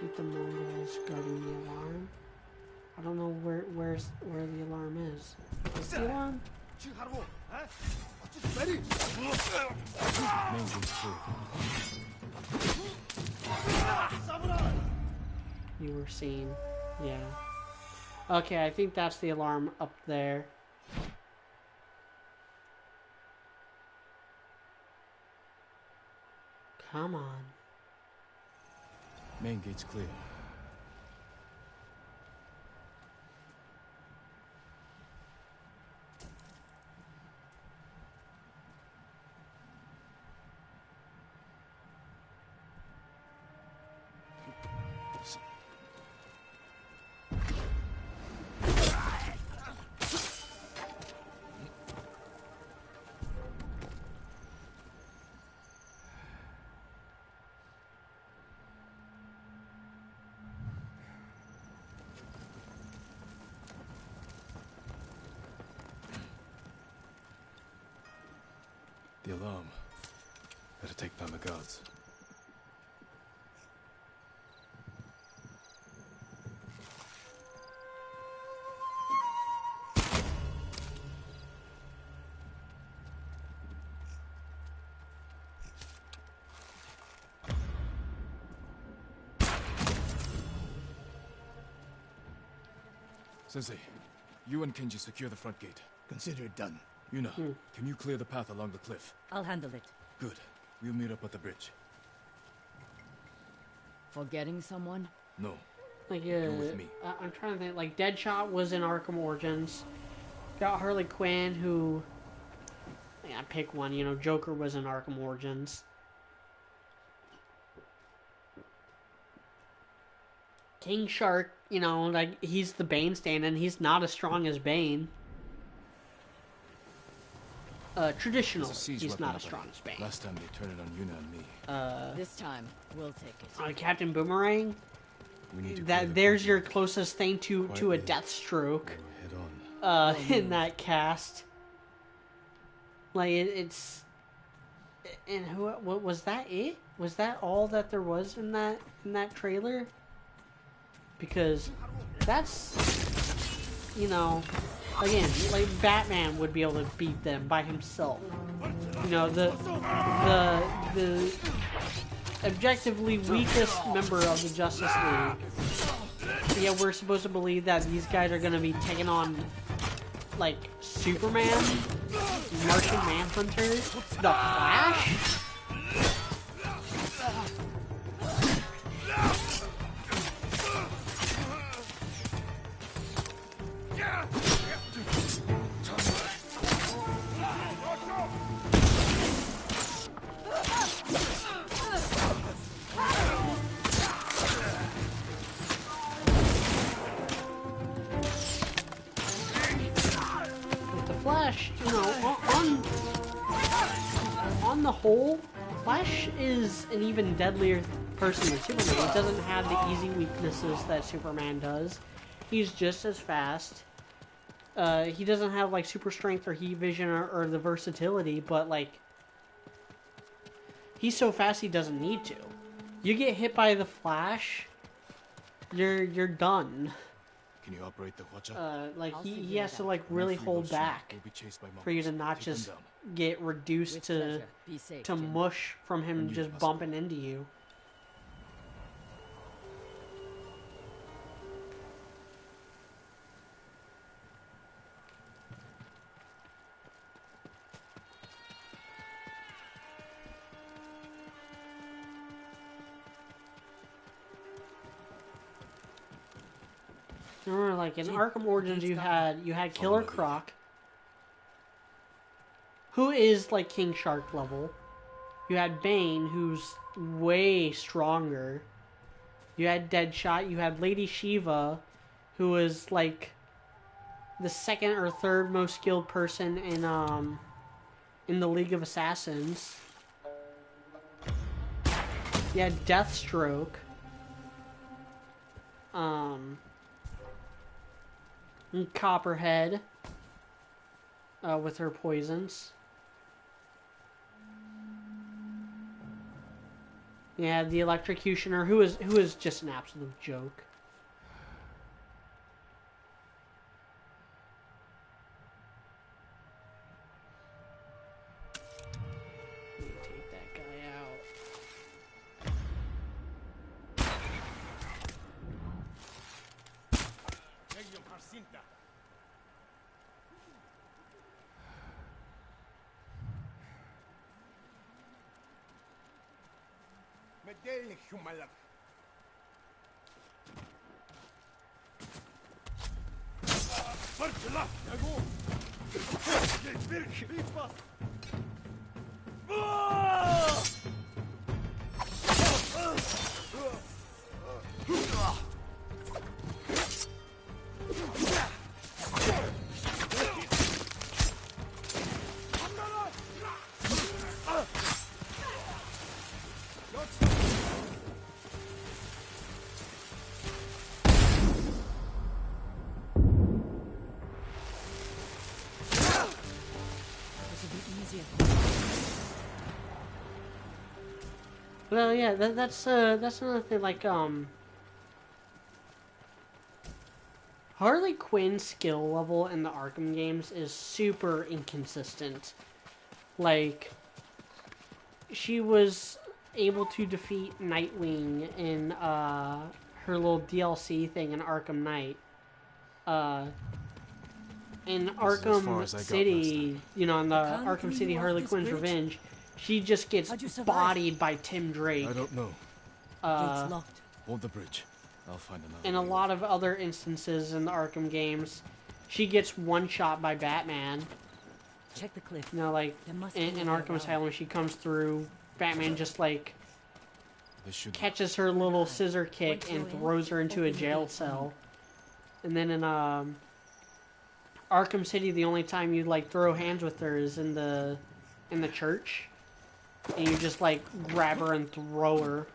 Beat the Mongols guarding the alarm. I don't know where the alarm is. Is the alarm? Main gate's clear. You were seen. Yeah. Okay, I think that's the alarm up there. Come on. Main gate's clear. The alarm. Better take down the guards. Sensei, you and Kenji secure the front gate. Consider it done. Yuna, can you clear the path along the cliff? I'll handle it. Good. We'll meet up at the bridge. Forgetting someone? No. Like, You're with me. I'm trying to think. Like, Deadshot was in Arkham Origins. Got Harley Quinn, who... Yeah, pick one. You know, Joker was in Arkham Origins. King Shark, you know, like, he's the Bane stand-in. He's not as strong as Bane. Traditional, he's not as strong as Bane. Last time they turned it on Yuna and me. This time, we'll take it. Captain Boomerang? We need to There's your closest thing to a Deathstroke. Head on. In that cast. Like, it's... And what was that it? Was that all that there was in that trailer? Because that's... You know... Again, like, Batman would be able to beat them by himself. You know, the objectively weakest member of the Justice League. But yeah, we're supposed to believe that these guys are going to be taking on, like, Superman, Martian Manhunter, the Flash. Flash, you know, on the whole, Flash is an even deadlier person than Superman. He doesn't have the easy weaknesses that Superman does. He's just as fast. He doesn't have, like, super strength or heat vision or the versatility, but, like, he's so fast he doesn't need to. You get hit by the Flash, you're done. Can you operate the Hwacha? Like, he has to, like, really hold back for you to not just get reduced to mush from him just bumping into you. Remember, like, in Arkham Origins, you had Killer Croc, who is, like, King Shark level. You had Bane, who's way stronger. You had Deadshot. You had Lady Shiva, who was, like, the second or third most skilled person in the League of Assassins. You had Deathstroke. And Copperhead, with her poisons. Yeah, the Electrocutioner, who is just an absolute joke. Let me take that guy out. Well, yeah, that's another thing. Like, Harley Quinn's skill level in the Arkham games is super inconsistent. Like, she was able to defeat Nightwing in her little DLC thing in Arkham Knight. In Arkham City, you know, in the Arkham City Harley Quinn's Revenge, she just gets bodied by Tim Drake. I don't know. Gate's locked. Hold the bridge. I'll find another. In a lot of other instances in the Arkham games, she gets one shot by Batman. Check the cliff. You know, like in Arkham Asylum, she comes through. Batman just like catches her little scissor kick and throws her into a jail cell. And then in Arkham City, the only time you like throw hands with her is in the church, and you just like grab her and throw her.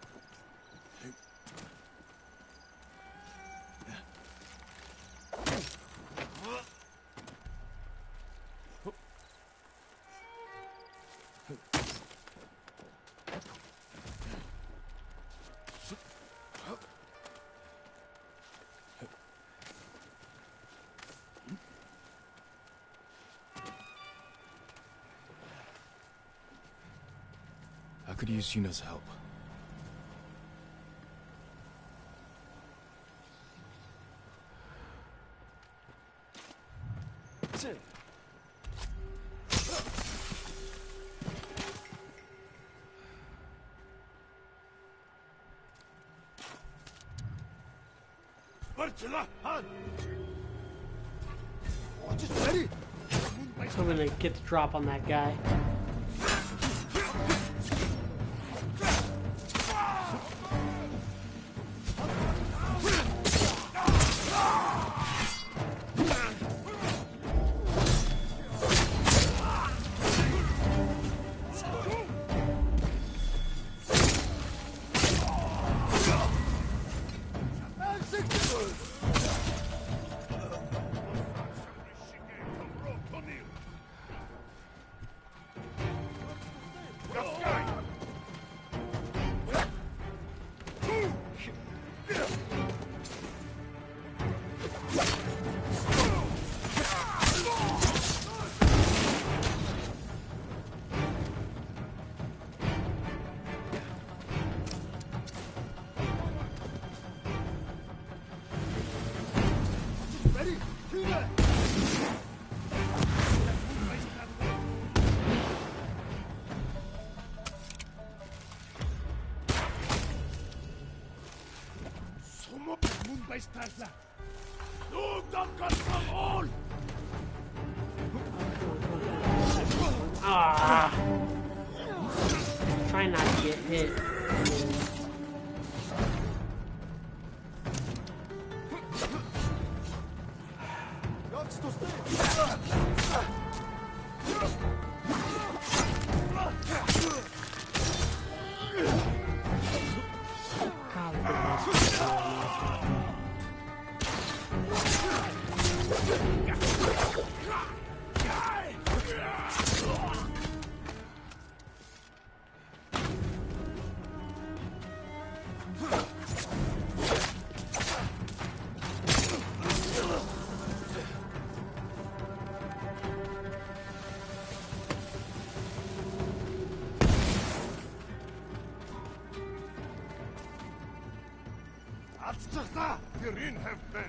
I could use Yuna's help. So I'm gonna get the drop on that guy. Ah! Try not to get hit.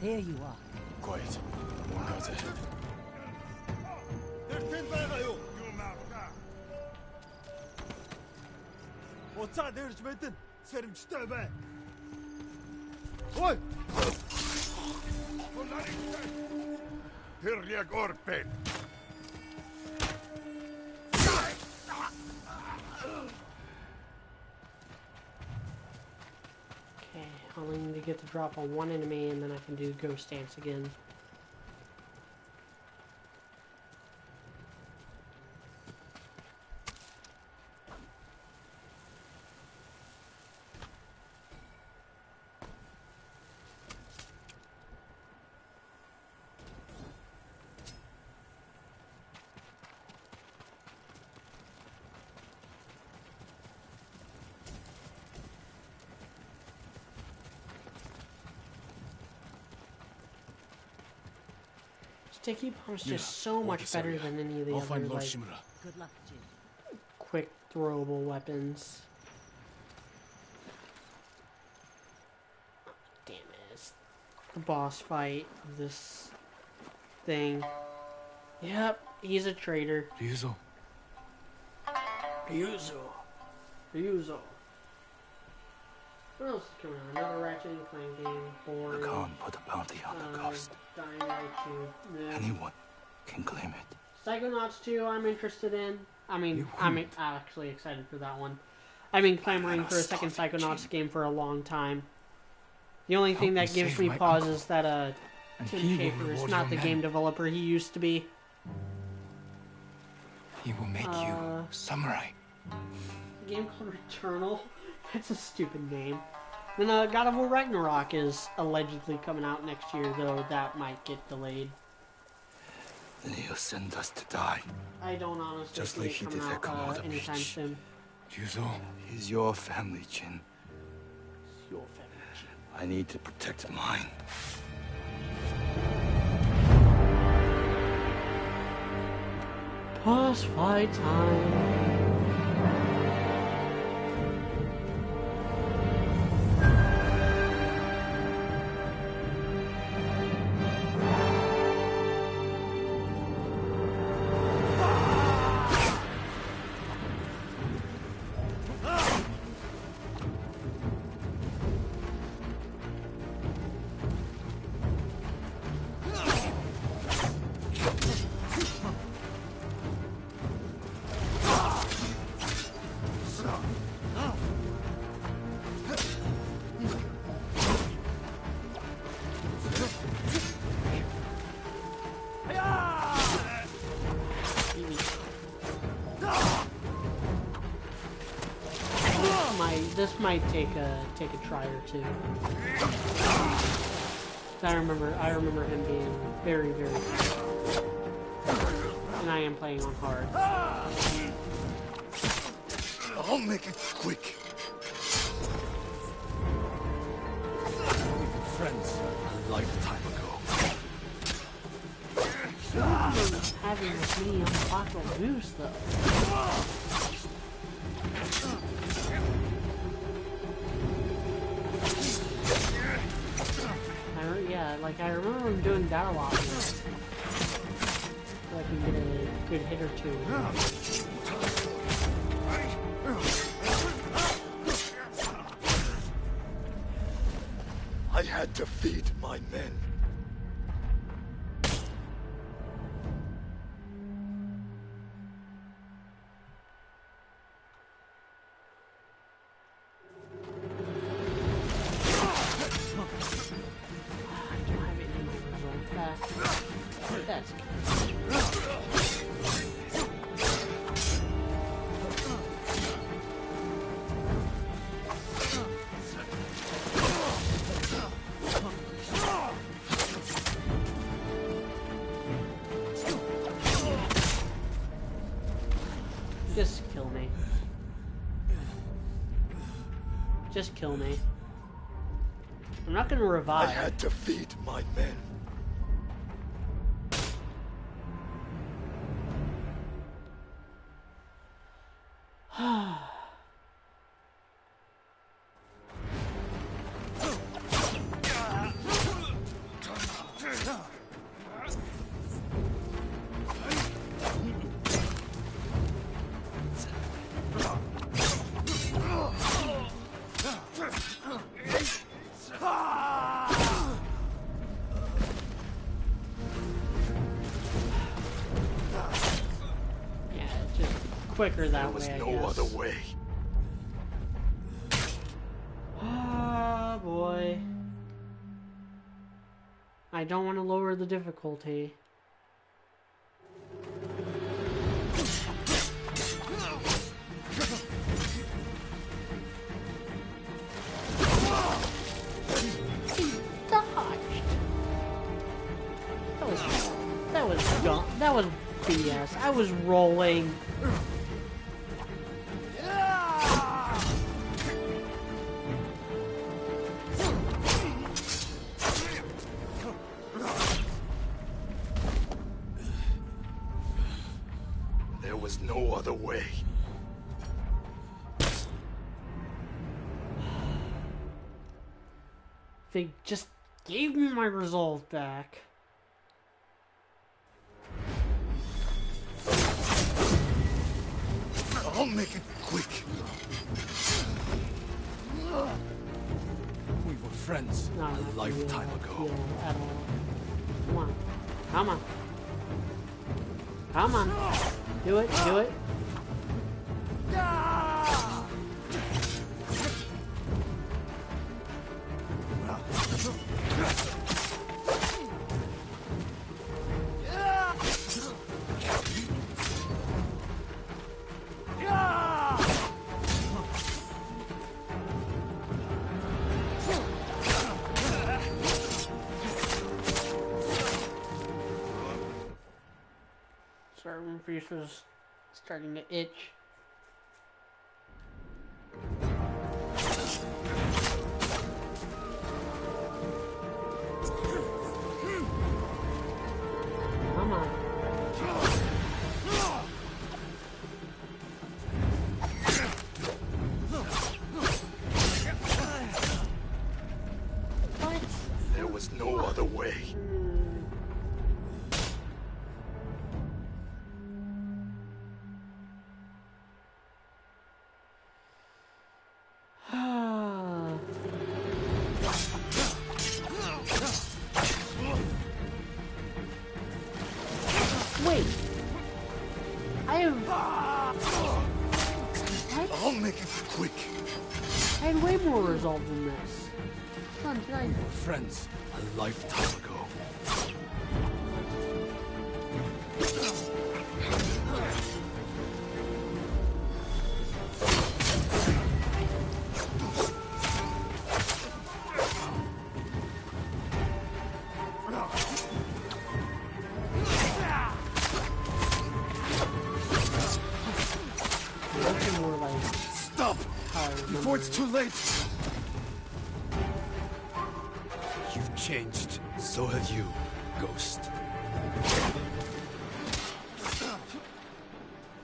Here you are. Quiet. More guards ahead. Okay, I only need to get the drop on one enemy and then I can do ghost dance again. Sticky Bomb's just so much better than any of the other like, Good luck, Jin. quick throwable weapons. Damn it. It's the boss fight of this thing. Yep, he's a traitor. Ryuzo. Ryuzo. What else is coming out? Another Ratchet and Clank game. Boring. The Khan put a bounty on the ghost. Dying Light 2. Yeah. Anyone can claim it. Psychonauts 2 I'm interested in. I'm actually excited for that one. I've been clamoring for a second Psychonauts game for a long time. The only thing that gives me pause is that Tim Schafer is not the game developer he used to be. He will make you samurai. A game called Returnal? That's a stupid name. Then God of War Ragnarok is allegedly coming out next year, though that might get delayed. Then he'll send us to die. I don't honestly Just see like it he coming did at out Komoda anytime Beach. soon. Ryuzo. He's your family, Jin. It's your family, Jin. I need to protect mine. Boss fight time. This might take a try or two. I remember him being very, very good. And I am playing on hard. I'll make it quick. Friends, a lifetime ago. I don't remember having as many unlockable moves though. I remember him doing that a lot. So I can get a good hit or two. I had to feed my men. That's just kill me. Just kill me. I'm not gonna revive. I had to feed my men. Quicker that way, I There was no guess. other way. Ah, boy. I don't want to lower the difficulty. That was BS. I was rolling. There was no other way. They just gave me my resolve back. I'll make it quick. We were friends a lifetime ago. At all. Come on. Come on. Come on. Do it. Do it. Sorry, my face was starting to itch. Come on. What? There was no other way. Wait. I have... I'll make it quick. I had way more resolve than this. Son, did I... We were friends a lifetime ago. Stop! Before it's too late! You've changed. So have you, Ghost.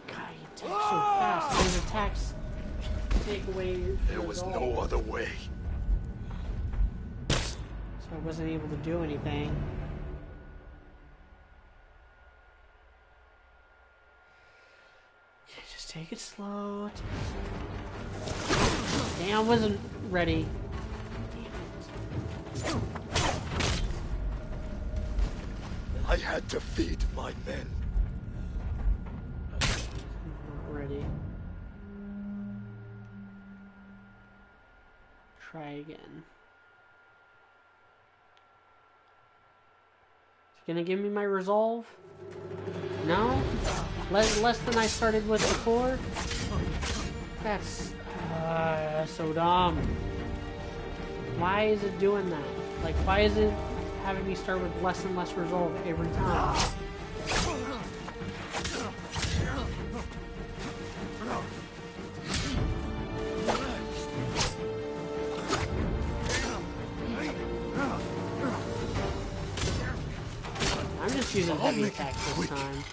God, you attack so fast. Those attacks take away your There was no other way. So I wasn't able to do anything. Okay, just take it slow. Damn, I wasn't ready. Damn it. I had to feed my men. Not ready. Try again. It's gonna give me my resolve? No? Less than I started with before? That's so dumb. Why is it doing that? Like, why is it having me start with less and less resolve every time? I'm just using heavy attack this time.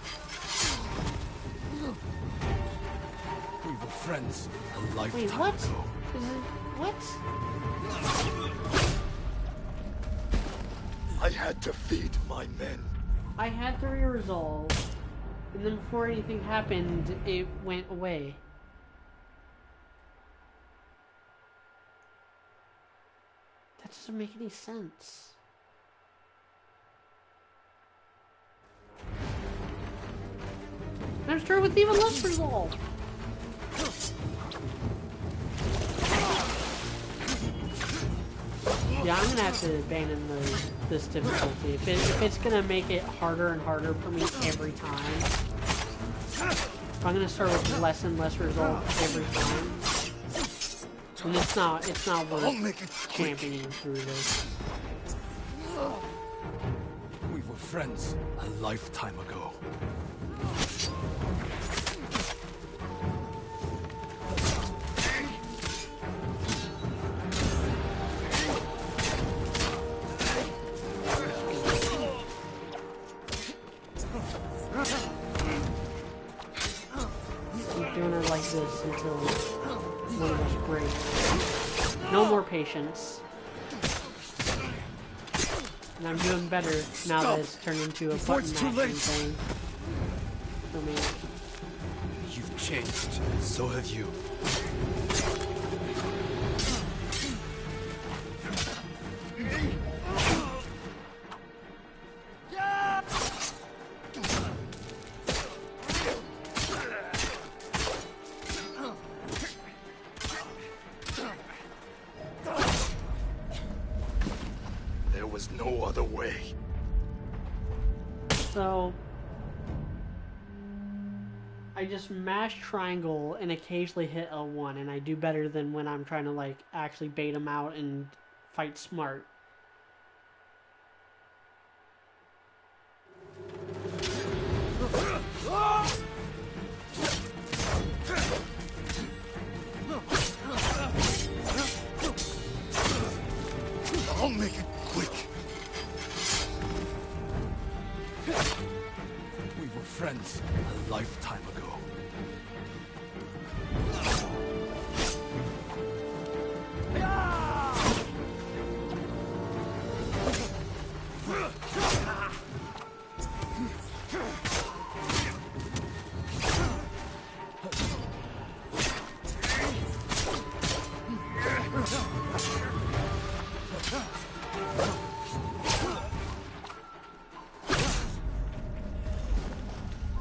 We were friends a lifetime Wait, what? ago. Is it... what? I had to feed my men. I had 3 resolve, and then before anything happened, it went away. That doesn't make any sense. I'm starting with even less resolve. Yeah, I'm gonna have to abandon this difficulty. If it's gonna make it harder and harder for me every time, if I'm gonna start with less and less resolve every time, and it's not worth championing through this. We were friends a lifetime ago. Doing it like this until one of us breaks. No more patience. And I'm doing better now that it's turned into a button mashing thing. For me. You've changed. So have you. There was no other way. So I just mash triangle and occasionally hit L1, and I do better than when I'm trying to like actually bait them out and fight smart. I'll make it quick. We were friends a lifetime ago.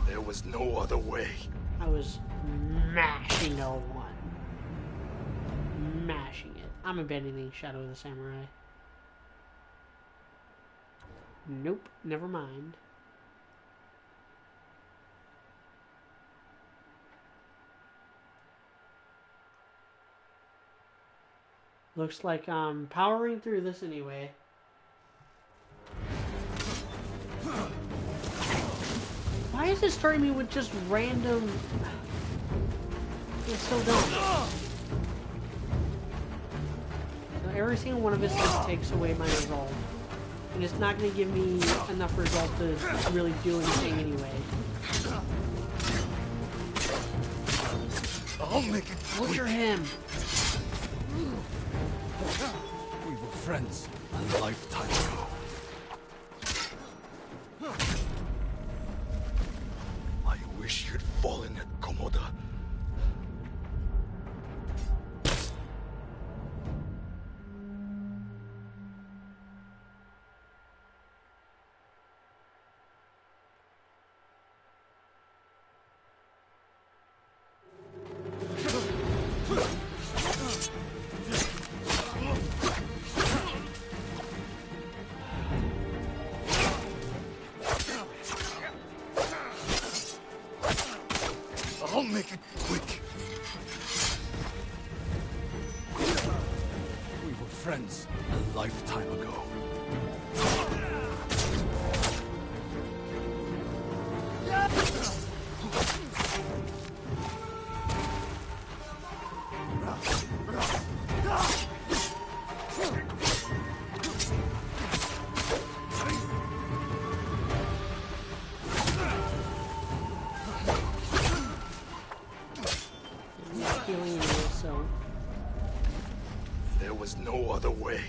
There was no other way. I was mashing L1. Mashing it. I'm abandoning Shadow of the Samurai. Nope, never mind. Looks like I'm powering through this anyway. Why is it starting me with just random... It's so dumb. So every single one of this just takes away my resolve. And it's not going to give me enough resolve to really do anything anyway. I'll make it quick. Butcher him! We were friends a lifetime ago. I wish you'd fallen at Komoda. Quick! We were friends a lifetime ago. Healing you, so There was no other way.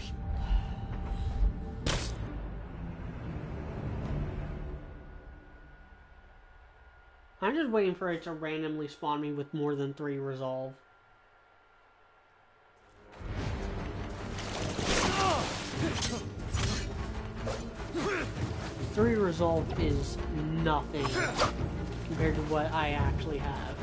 I'm just waiting for it to randomly spawn me with more than 3 resolve. Three resolve is nothing compared to what I actually have.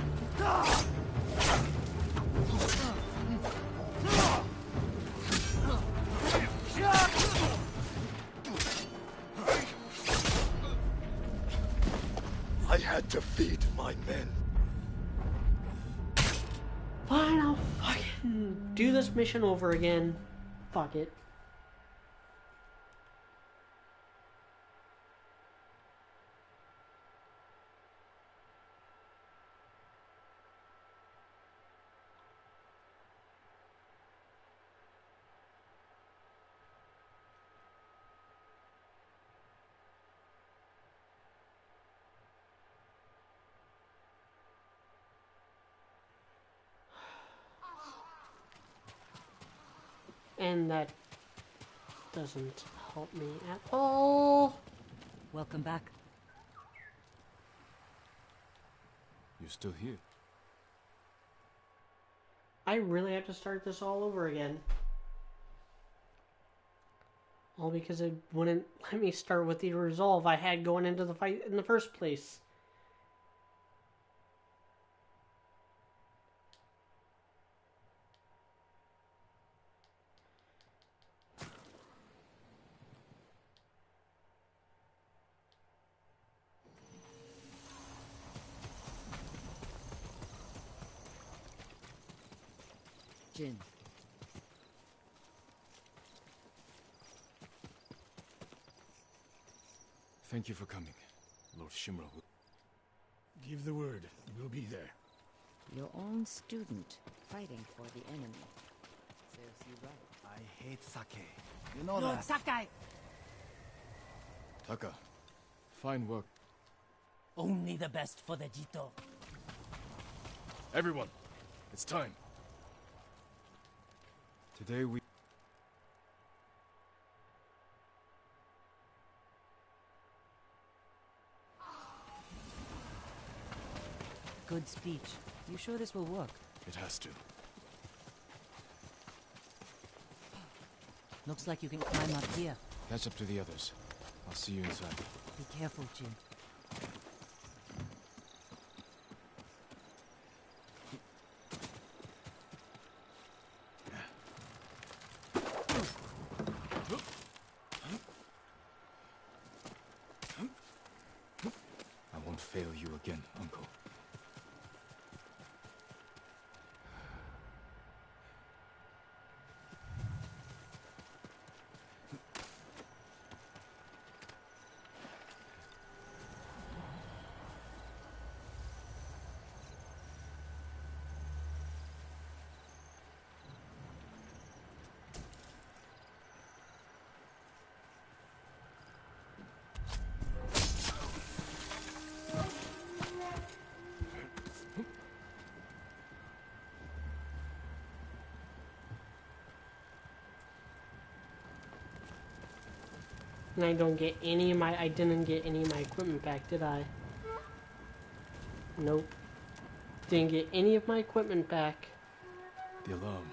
I had to feed my men. Fine, I'll fucking do this mission over again. Fuck it. And that doesn't help me at all. Welcome back. You're still here. I really have to start this all over again. All because it wouldn't let me start with the resolve I had going into the fight in the first place. Jin. Thank you for coming, Lord Shimura. Give the word. We'll be there. Your own student fighting for the enemy. Serves you right. I hate sake. You know Lord that. Sakai! Taka, fine work. Only the best for the Jito. Everyone, it's time. Today we... Good speech. You sure this will work? It has to. Looks like you can climb up here. Catch up to the others. I'll see you inside. Be careful, Jin. I won't fail you again, Uncle. And I didn't get any of my equipment back, did I? Nope. Didn't get any of my equipment back. The alarm.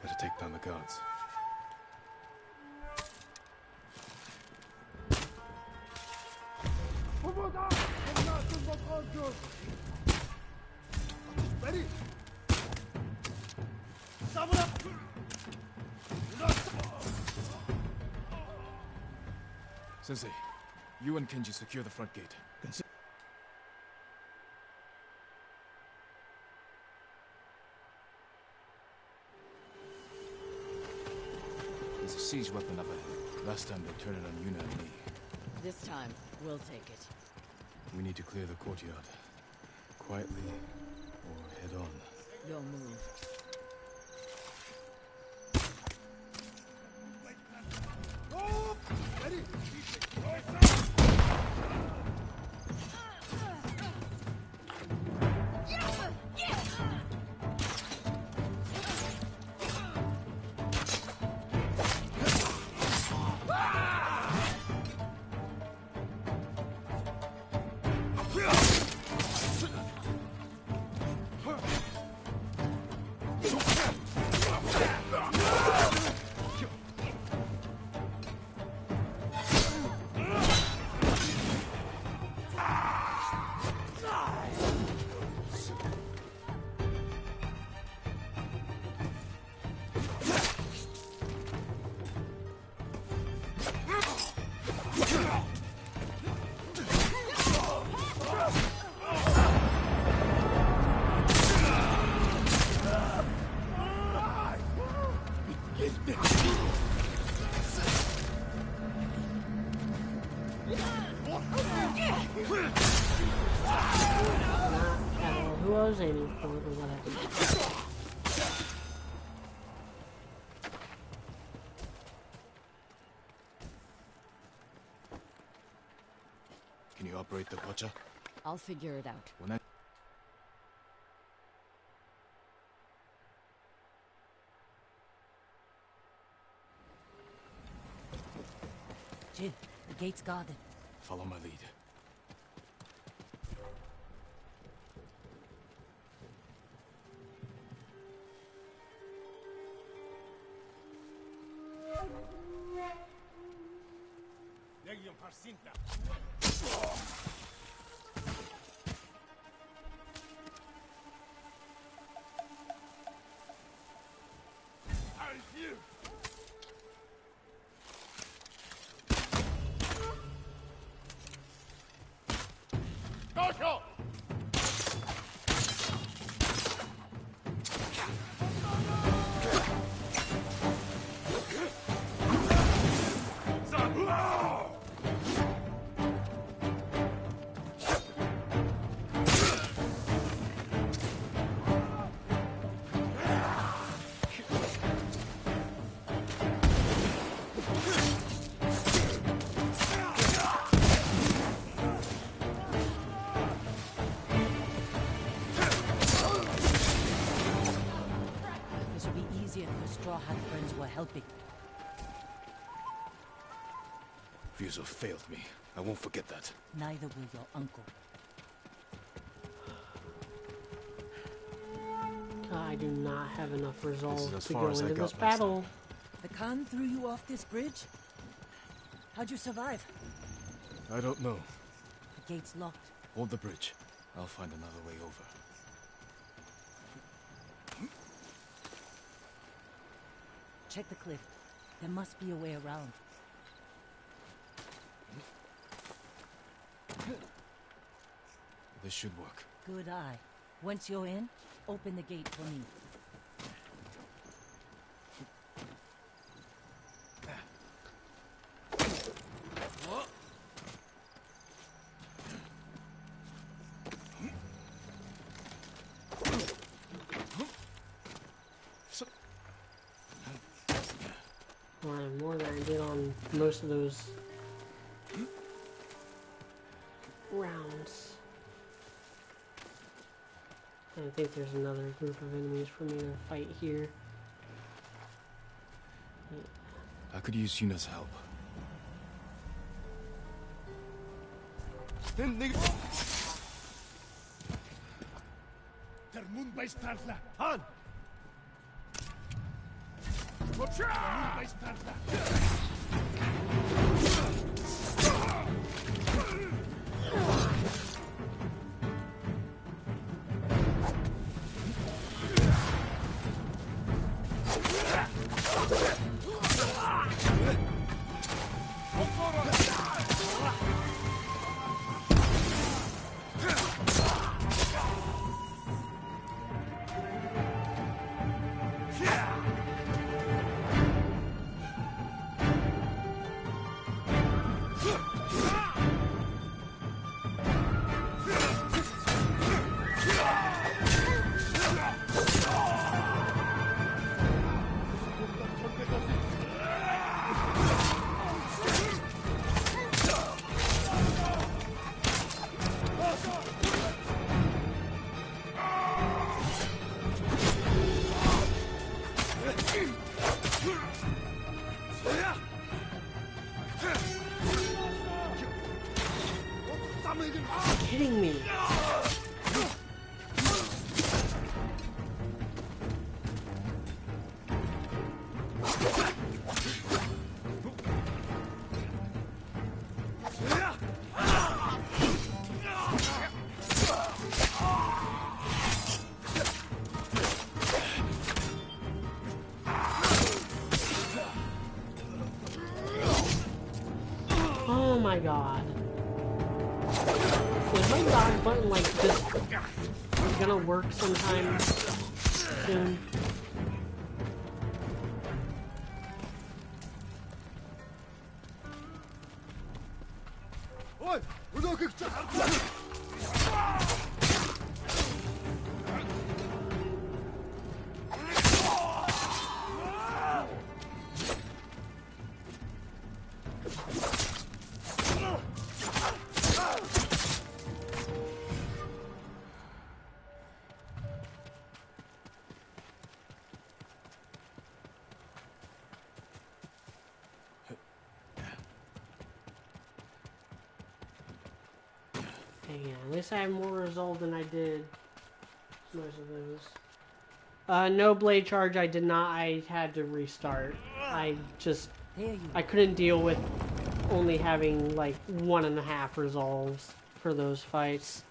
Better take down the guards. Sensei, you and Kenji secure the front gate. siege weapon up ahead. Last time they turned it on Yuna and me. This time, we'll take it. We need to clear the courtyard. Quietly, or head on. Your move. Who I was aiming for, or whatever. Can you operate the butcher? I'll figure it out. When I... Jin, the gate's guarded. Follow my lead. Straw Hat friends were helping. Ryuzo failed me. I won't forget that. Neither will your uncle. I do not have enough resolve as to far go as I into got this battle. The Khan threw you off this bridge? How'd you survive? I don't know. The gate's locked. Hold the bridge. I'll find another way over. Check the cliff. There must be a way around. This should work. Good eye. Once you're in, open the gate for me. More than I did on most of those rounds. I think there's another group of enemies for me to fight here. I could use Yuna's help. Han! kidding me? Oh my god. Is my dog button like just gonna work sometime soon? Yeah, at least I have more resolve than I did most of those. No blade charge, I did not. I had to restart. I couldn't deal with only having like 1.5 resolves for those fights.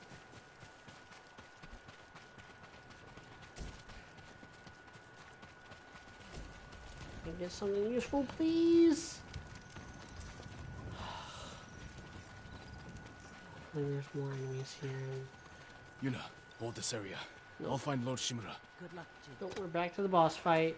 Can I get something useful, please? There's more enemies here. Yuna, hold this area. I'll find Lord Shimura. Good luck, Jin. Oh, we're back to the boss fight.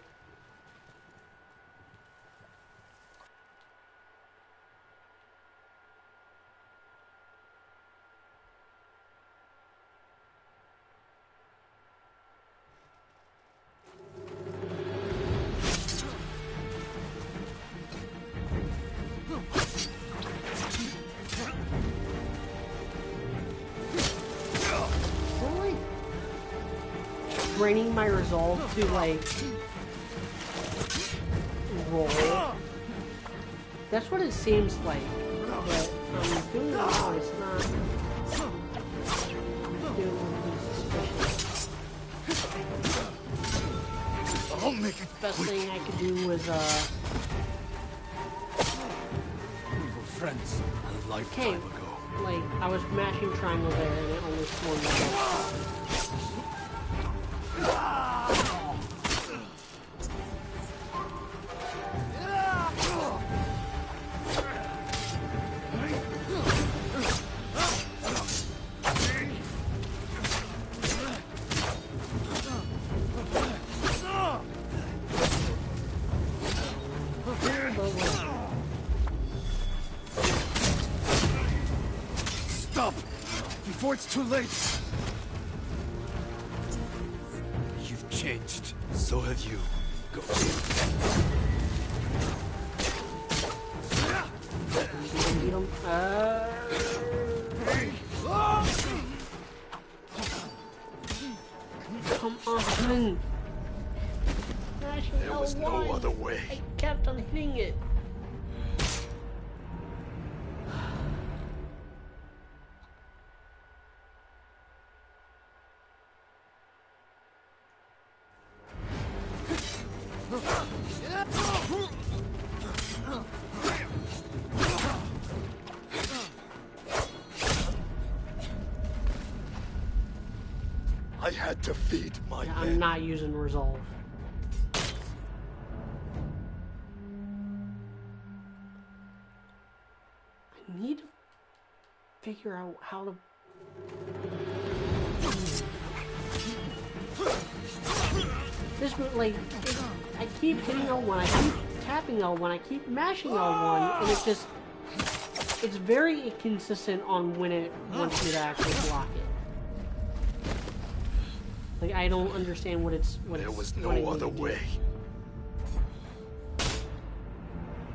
Draining my resolve to like roll. That's what it seems like, but I'm doing it wrong. It's not doing anything suspicious. I'll make it. Best thing I could do was We were friends a lifetime ago. like I was mashing triangle there and it only swung me. Stop! Before it's too late! You've changed. So have you. Go. Beat him. Come on. There was no other way. I kept on hitting it. I had to feed my men. I'm not using resolve. I need to figure out how to. This like I keep hitting L1, I keep tapping L1, I keep mashing L1, and it's very inconsistent on when it wants me to actually block it. Like I don't understand what it's There was no other way.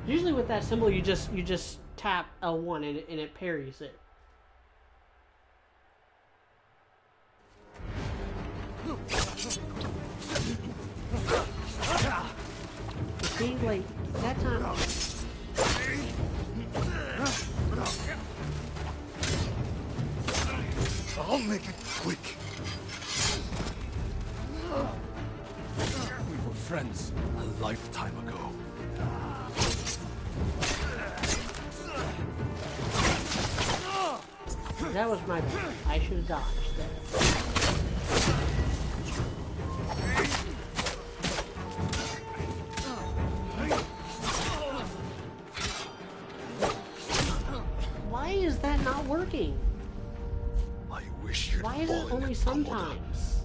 Usually with that symbol, you just tap L1 and it parries it. See, like that time. I'll make it quick. We were friends A lifetime ago. That was my bad. I should have dodged that. Why is that not working? I wish you'd Why is it fallen only at sometimes?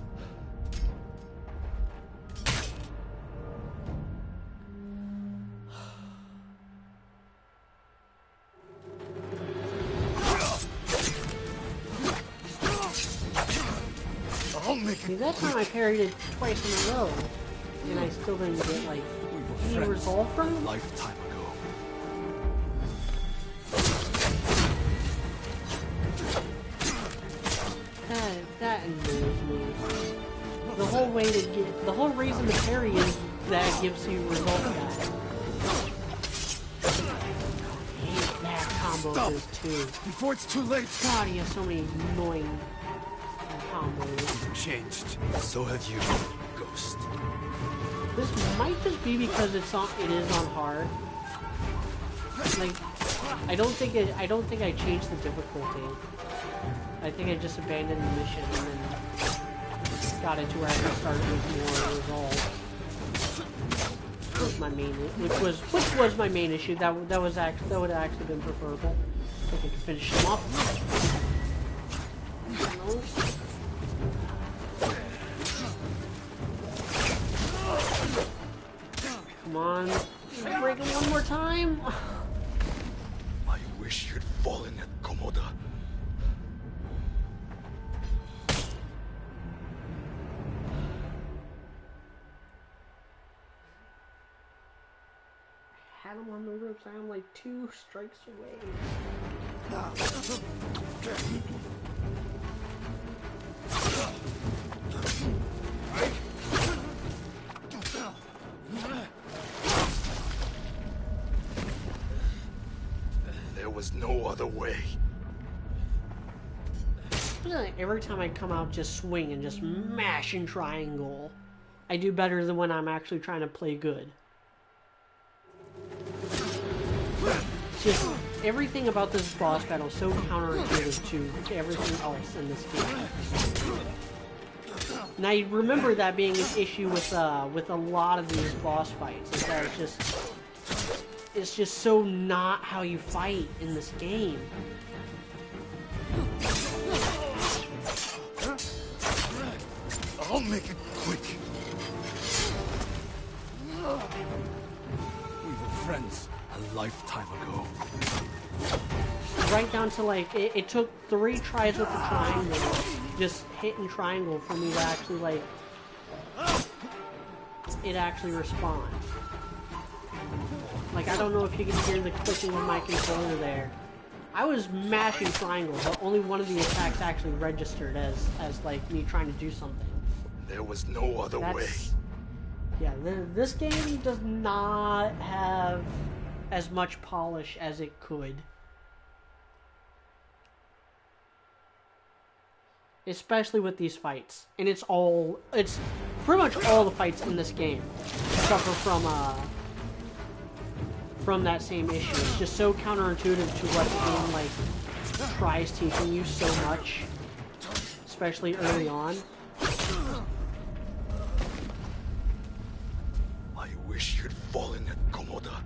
I'll make See, it that time I parried it twice in a row, and I still didn't get, like, any resolve from it? lifetime ago. That annoys me. The whole reason to parry is that it gives you result guide. I hate that combo is too. before it's too late. God, he has so many annoying combos. You've changed. So have you, Ghost. This might just be because it is on hard. Like, I don't think I changed the difficulty. I think I just abandoned the mission and then got it to where I could start with more resolve. Was my main, which was my main issue. That would have actually been preferable. I think I could finish them off. Come on, break it one more time. I wish you'd fallen at Komoda. Had him on the ropes. I am like 2 strikes away. There was no other way. Every time I come out, just swing and just mash and triangle, I do better than when I'm actually trying to play good. Just everything about this boss battle is so counterintuitive to everything else in this game. Now you remember that being an issue with a lot of these boss fights, is that it's just so not how you fight in this game. I'll make it quick. We were friends a lifetime ago. Right down to like, it took 3 tries with the triangle, just hitting triangle for me to actually like, it actually respond. Like, I don't know if you can hear the clicking of my controller there. I was mashing triangle, but only one of the attacks actually registered as like me trying to do something. There was no other way. Yeah, this game does not have as much polish as it could. Especially with these fights. And it's pretty much all the fights in this game suffer from that same issue. It's just so counterintuitive to what the game like tries teaching you so much, especially early on. I wish you'd fallen at Komoda.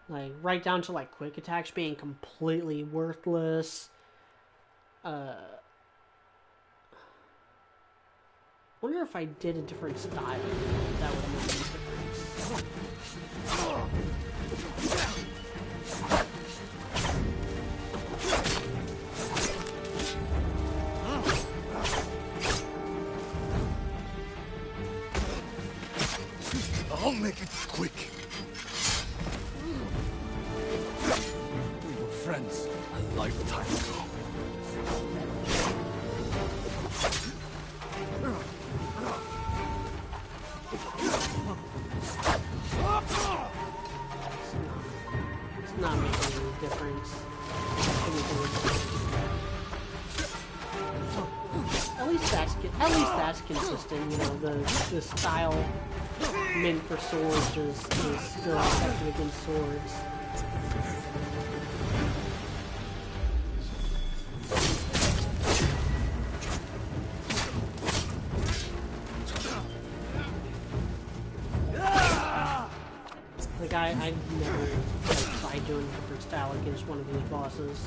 Like, right down to like quick attacks being completely worthless. Wonder if I did a different style, that would make a difference. I'll make it quick. We were friends a lifetime ago. not making any difference. At least that's consistent. You know, the style meant for swords is still effective against swords. Like I've never tried doing a different style against one of these bosses.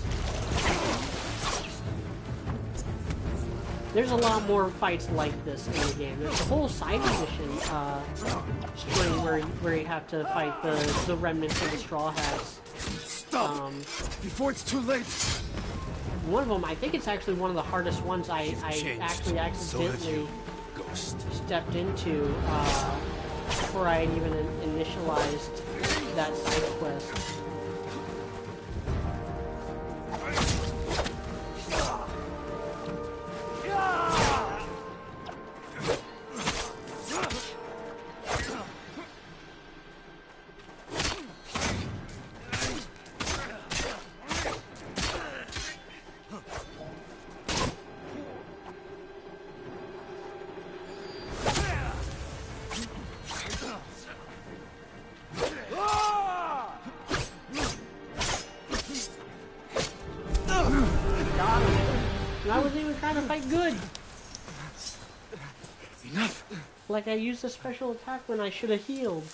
There's a lot more fights like this in the game. There's a whole side mission string where you have to fight the remnants of the Straw Hats. Stop! Before it's too late! One of them, I think it's actually one of the hardest ones I actually accidentally stepped into before I even initialized that side quest. Like I used a special attack when I should have healed.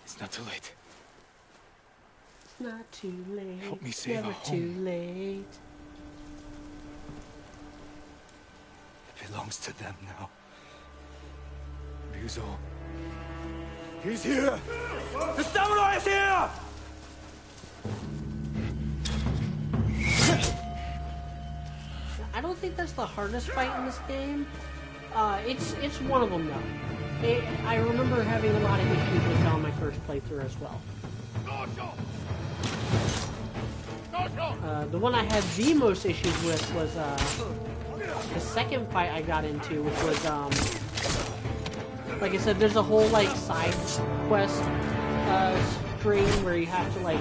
It's not too late. It's not too late. Help me save Never our home. too late. It belongs to them now. Ryuzo. He's here! The samurai is here! I don't think that's the hardest fight in this game. It's one of them though. I remember having a lot of issues with it on my first playthrough as well. The one I had the most issues with was the second fight I got into, which was like I said, there's a whole like side quest string where you have to like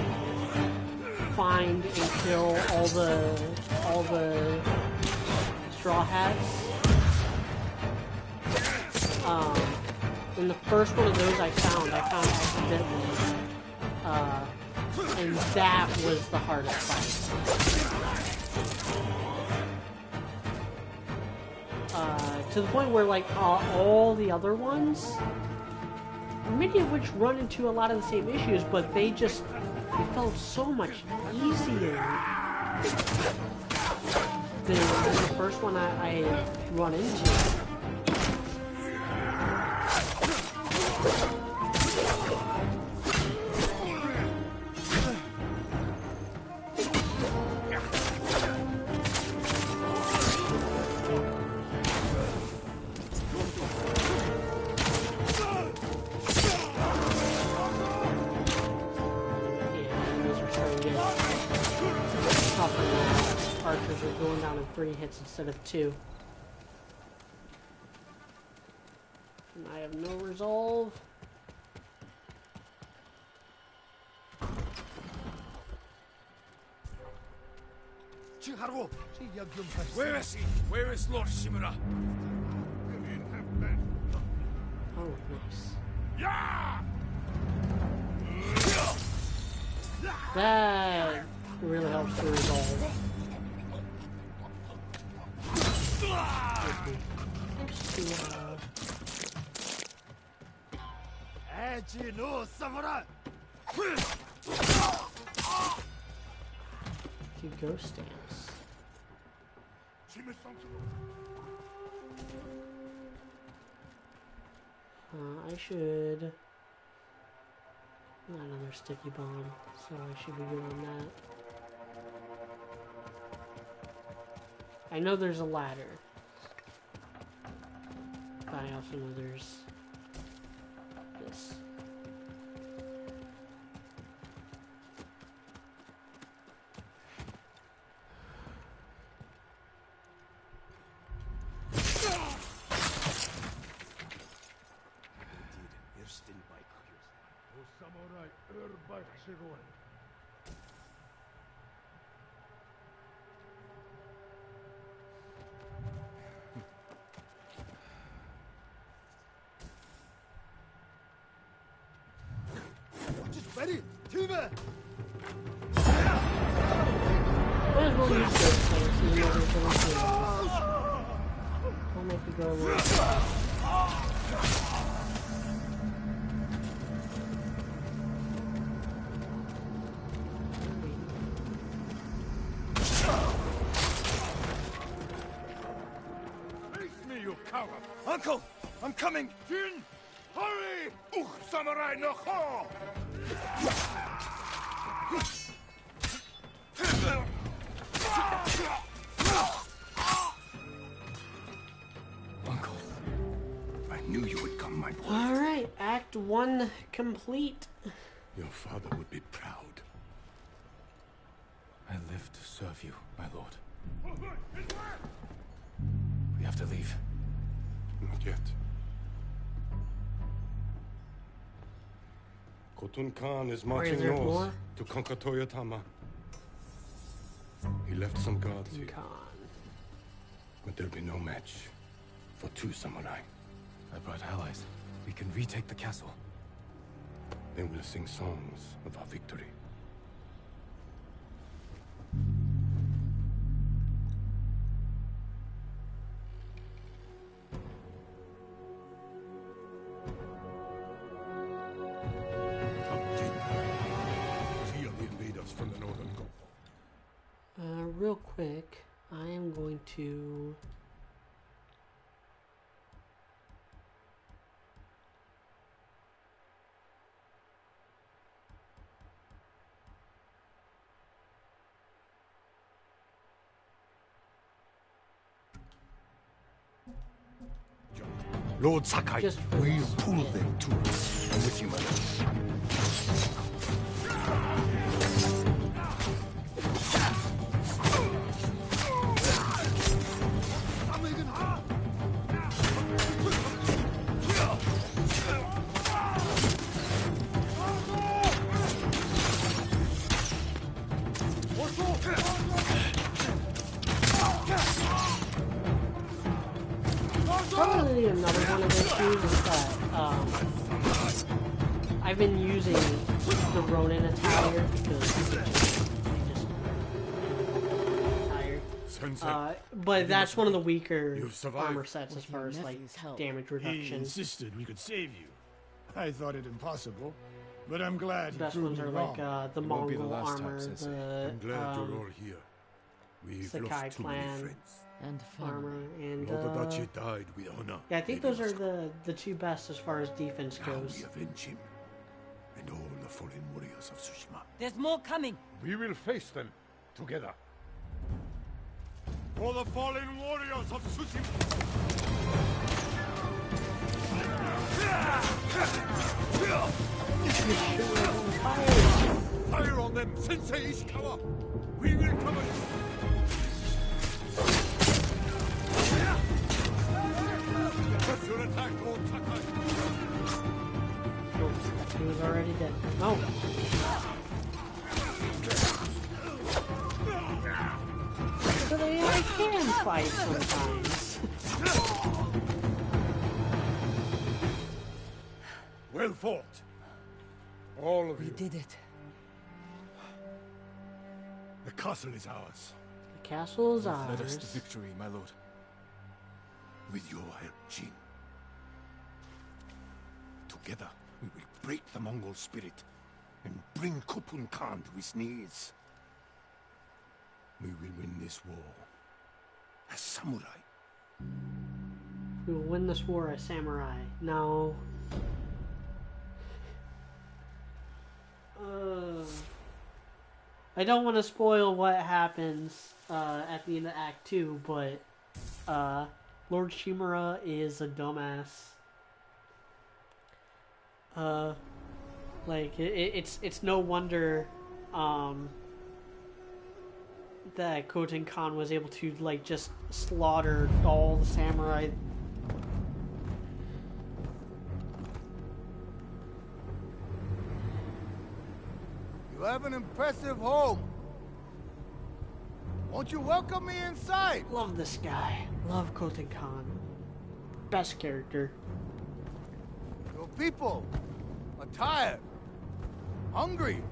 find and kill all the Straw Hats. And the first one of those I found accidentally. And that was the hardest fight. To the point where, like, all the other ones, many of which run into a lot of the same issues, but they felt so much easier than the first one I run into. Archers are going down in 3 hits instead of 2. And I have no resolve. Where is he? Where is Lord Shimura? Oh, nice. That really helps to resolve. Two ghost stamps. I should... Not another sticky bomb, so I should be good on that. I know there's a ladder. But I also know there's... this. Just ready, Time! Might as well use this so it's easier to do. I'll make it go a little Face me, you coward! Uncle! I'm coming! Jin! Hurry! Samurai no ho! Uncle. I knew you would come, my boy. Alright, Act 1 complete. Your father would be proud. I live to serve you, my lord. We have to leave. Not yet. Khotun Khan is marching there north more? to conquer Toyotama. He left some guards here, Khan. but there'll be no match for 2 samurai. I brought allies. We can retake the castle. They will sing songs of our victory. Come, Jin. Tia will lead us from the northern Gulf. Real quick, I am going to... Lord Sakai, Just for we'll this. pull them to us. I'm with you, my lord. Probably another one of issues is that I've been using the Ronin attire because I'm just tired. But that's one of the weaker You've survived. armor sets as far as like damage He reduction. insisted we could save you. I thought it impossible, but I'm glad The he best proved ones me are wrong. like the It won't be the Mongol last time, armor, Sensei. the I'm glad you're all here. We've Sakai lost too many clan. friends. And armor, and Lord Adachi died with honor. yeah, I think those are the 2 best as far as defense Now goes. we avenge him and all the fallen warriors of Tsushima. There's more coming. We will face them together. For the fallen warriors of Tsushima! Fire on them, Sensei Ishikawa! We will cover you! Press your attack, Lord Sakai! Oops, he was already dead. Oh. So I can fight sometimes. Well fought. All of We you. did it. The castle is ours. The castle is Led us ours. to victory, my lord. With your help, Jin. Together, we will break the Mongol spirit and bring Khotun Khan to his knees. We will win this war as samurai. We will win this war as samurai. Now... I don't want to spoil what happens at the end of Act 2, but Lord Shimura is a dumbass. Like, it's no wonder that Khotun Khan was able to, like, just slaughter all the samurai. You have an impressive home. Won't you welcome me inside? Love this guy. Love Koten Khan. Best character. Your people are tired, hungry,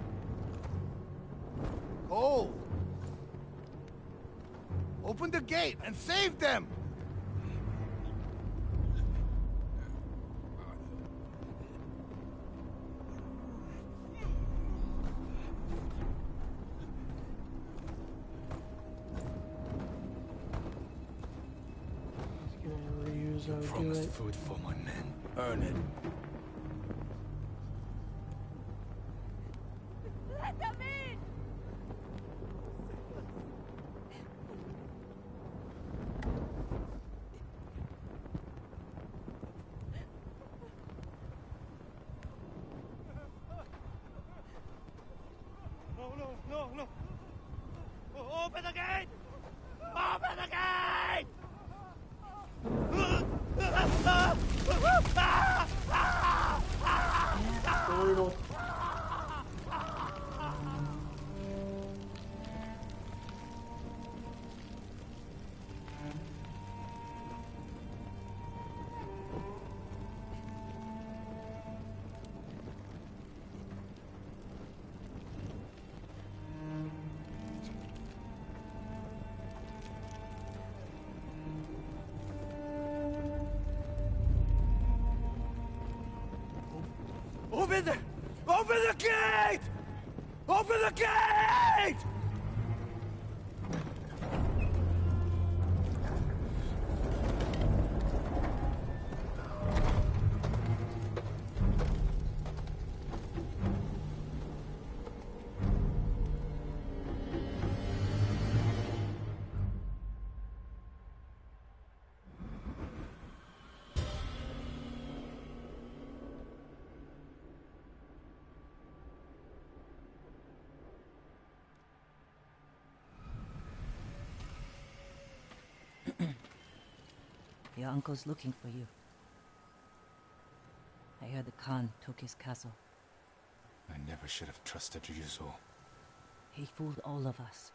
cold. Open the gate and save them! You promised food for my men. Earn it. Let them in! No! Open the gate! Open the gate! Brutal. Open the gate! Open the gate! Your uncle's looking for you. I heard the Khan took his castle. I never should have trusted Ryuzo. He fooled all of us.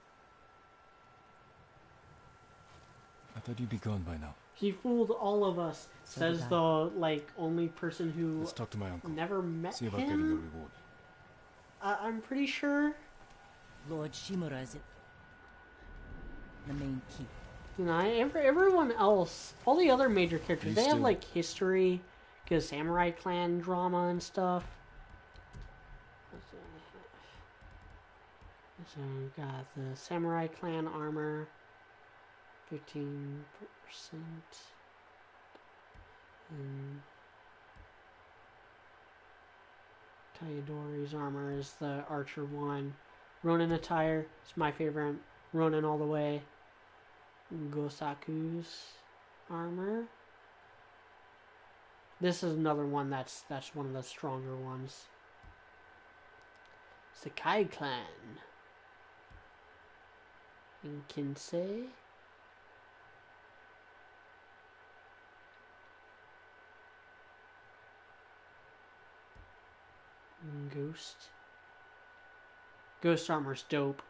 I thought you'd be gone by now. He fooled all of us, So says did the, like, only person who Let's talk to my uncle. never met See about him. getting a reward. I'm pretty sure. Lord Shimura is it? The main key. You know, everyone else, all the other major characters, You they have, still- like, history, because samurai clan drama and stuff. So we've got the samurai clan armor, 15%. And Tayadori's armor is the archer one. Ronin attire, it's my favorite. Ronin all the way. Gosaku's armor. This is another one that's one of the stronger ones. Sakai clan. And Kinsei. And Ghost armor's dope.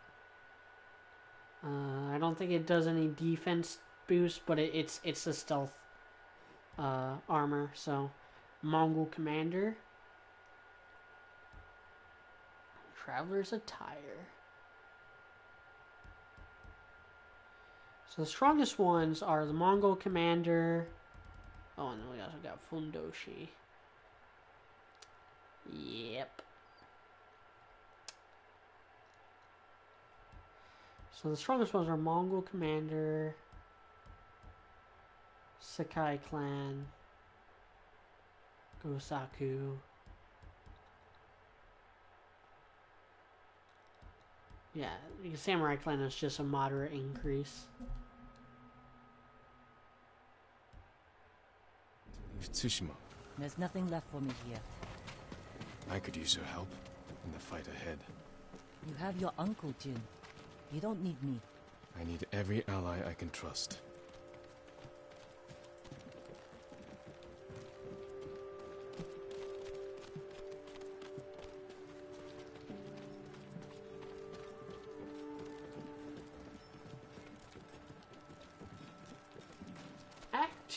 I don't think it does any defense boost, but it's a stealth armor. So, Mongol commander, traveler's attire. So the strongest ones are the Mongol commander. Oh, and then we also got Fundoshi. Yep. So the strongest ones are Mongol Commander, Sakai Clan, Gosaku. Yeah, the Samurai Clan is just a moderate increase. Leave Tsushima. There's nothing left for me here. I could use your help in the fight ahead. You have your uncle, Jin. You don't need me. I need every ally I can trust.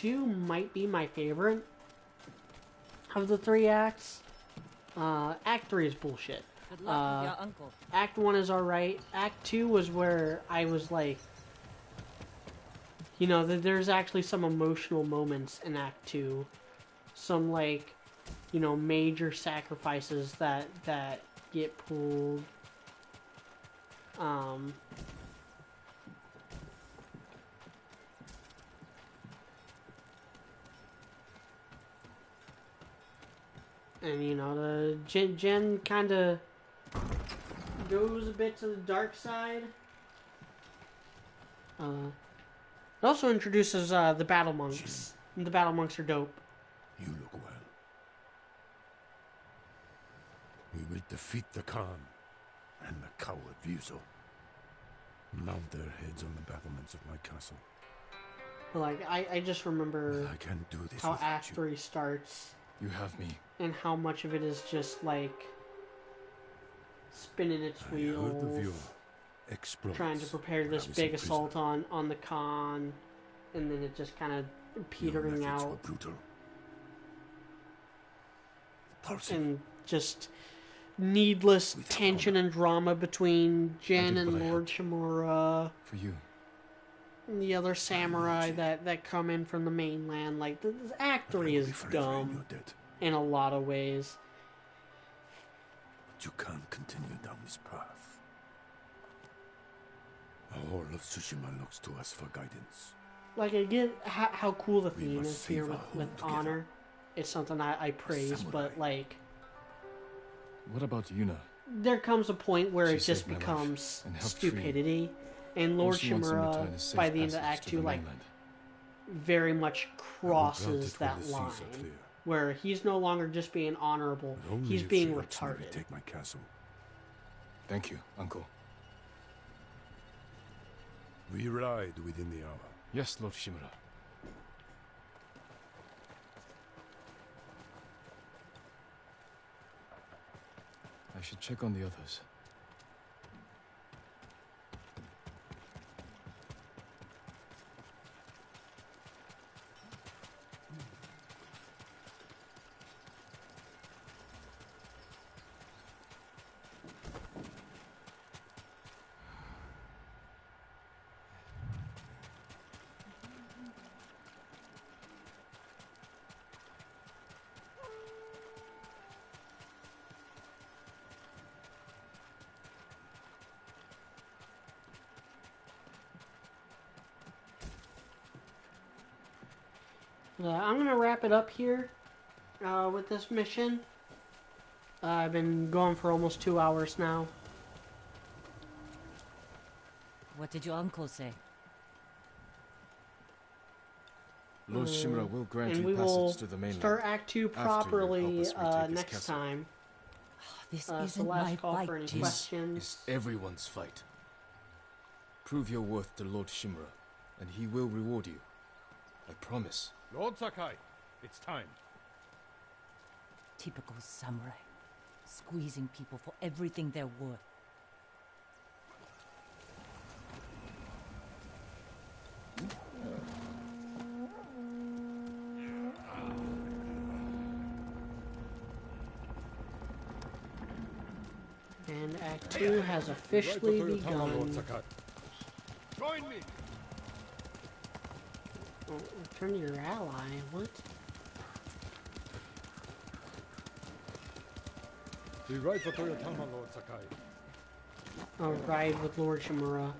2 might be my favorite of the 3 acts. Act 3 is bullshit. Good luck with your uncle. Act 1 is alright. Act 2 was where I was like, you know, there's actually some emotional moments in Act 2. Some, like, you know, major sacrifices that get pulled. And, you know, the Jen kind of goes a bit to the dark side. It also introduces the battle monks. And the battle monks are dope. You look well. We will defeat the Khan and the coward Vuzo. Mount their heads on the battlements of my castle. Like, I just remember I can't do this how without Act you. 3 starts. You have me. And how much of it is just, like, spinning its I heard of wheels. your exploits Trying to prepare when this I was big in prison. assault on the Khan. And then it just kind of Your petering methods were out. brutal. Repulsive. And just needless tension and drama between Jen did what and I Lord Shimura. For you. And the other samurai that come in from the mainland. Like, the Act 3 is dumb in a lot of ways. But you can't continue down this path. All of Tsushima looks to us for guidance. Like, I get how cool the We theme must is here save our with home together. honor. It's something I praise, samurai. but, like, What about Yuna? there comes a point where She it just saved my life becomes and helped free me. stupidity. And All Lord she wants in return Shimura, is safe by the end of passage Act to 2, the like, mainland. very much crosses it when that the seas line. are clear. Where he's no longer just being honorable, But only he's if being she helps me retarded. retake my castle. Thank you, Uncle. We ride within the hour. Yes, Lord Shimura. I should check on the others. I'm gonna wrap it up here with this mission. I've been going for almost 2 hours now. What did your uncle say? Lord Shimura will grant And you we will passage to the mainland. start Act 2 after you properly help us retake this next castle. time. This So isn't last my call fight, for any Jin. questions. It's everyone's fight. Prove your worth to Lord Shimura, and he will reward you. I promise. Lord Sakai, it's time. Typical samurai. Squeezing people for everything they're worth. And Act 2 has officially begun. Join me. Oh, return to your ally. What? We ride for Toyotama, Lord Sakai. I'll ride with Lord Shimura.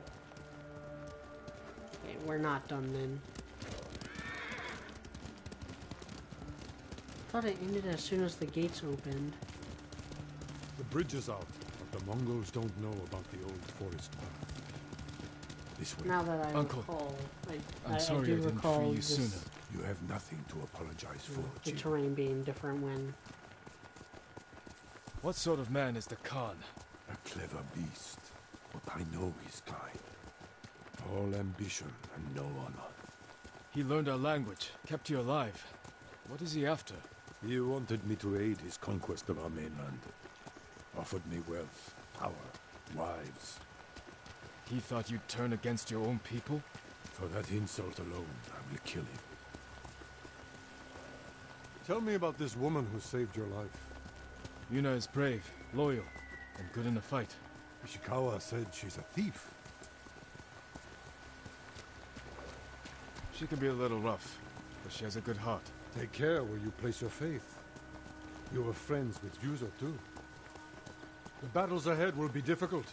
Okay, we're not done then. I thought it ended as soon as the gates opened. The bridge is out, but the Mongols don't know about the old forest path. This way. Now that I Uncle, recall, I'm I sorry do I didn't recall free you this, sooner. You have nothing to apologize for, the Jin. terrain being different when... What sort of man is the Khan? A clever beast, but I know his kind. All ambition and no honor. He learned our language, kept you alive. What is he after? He wanted me to aid his conquest of our mainland. Offered me wealth, power, wives. He thought you'd turn against your own people? For that insult alone, I will kill him. Tell me about this woman who saved your life. Yuna is brave, loyal, and good in a fight. Ishikawa said she's a thief. She can be a little rough, but she has a good heart. Take care where you place your faith. You were friends with Yuzo too. The battles ahead will be difficult.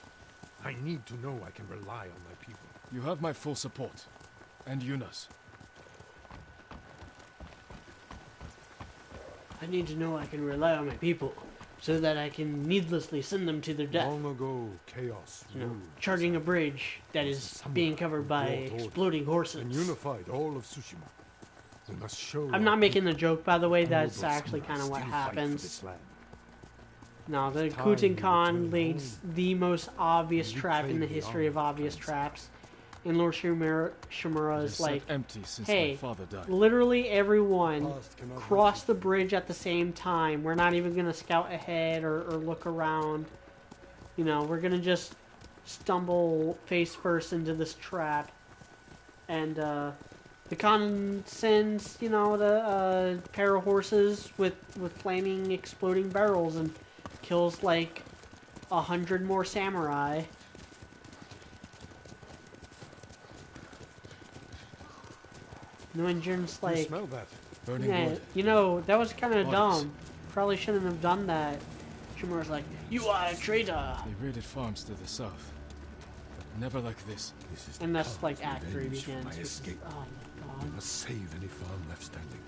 I need to know I can rely on my people. You have my full support. And Yuna's. I need to know I can rely on my people, so that I can needlessly send them to their death. Long ago, chaos ruled. Charting a bridge that is being covered by exploding horses. And unified all of Tsushima. We must show. I'm not making the joke, by the way. That's actually kind of what happens. No, the Kutenkan laid the most obvious trap in the history of obvious traps. And Lord Shimura is like, empty since hey, my father died. literally everyone cross the bridge at the same time. We're not even going to scout ahead or look around. You know, we're going to just stumble face first into this trap. And the Khan sends, you know, the pair of horses with flaming, exploding barrels and kills like 100 more samurai. And Jin's like, you smell that? Burning yeah, wood. you know, that was kind of Bodies. dumb. Probably shouldn't have done that. Shimura's like, you are a traitor. They raided farms to the south. But never like this. And that's like Act 3 begins. My which is- escape. oh my We god. must save any farm left standing.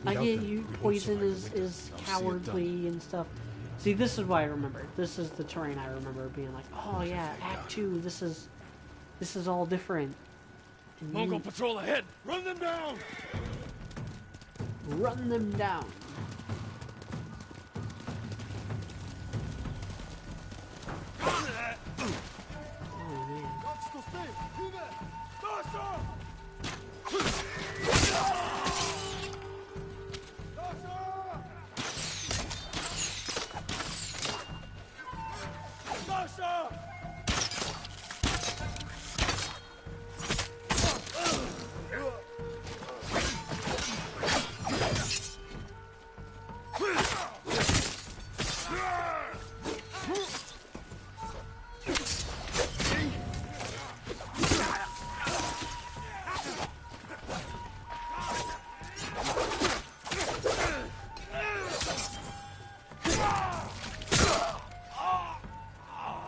I Without get them, you, we won't poison survive is the winter. is I'll see it cowardly and stuff. See, this is what I remember. This is the terrain I remember being like, oh yeah, Act 2, this is all different. And Mongol you patrol ahead! Run them down! run them down. Oh man.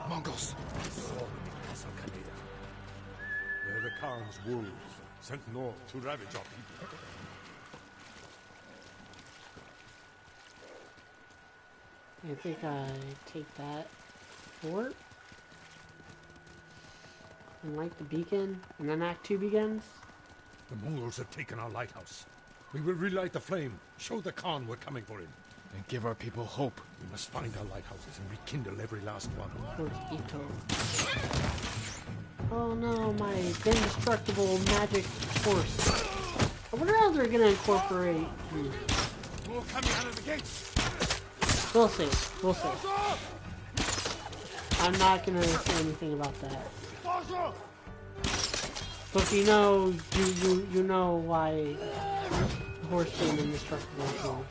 Mongols! They're the Khan's wolves, sent north to ravage our people. I think I take that fort and light the beacon, and then Act 2 begins. The Mongols have taken our lighthouse. We will relight the flame, show the Khan we're coming for him. And give our people hope. We must find our lighthouses and rekindle every last one. Towards Ito. Oh no, my indestructible magic horse. I wonder how they're gonna incorporate. More coming out of the gates! We'll see. We'll see. I'm not gonna say anything about that. But you know, you know why the horse being indestructible is wrong.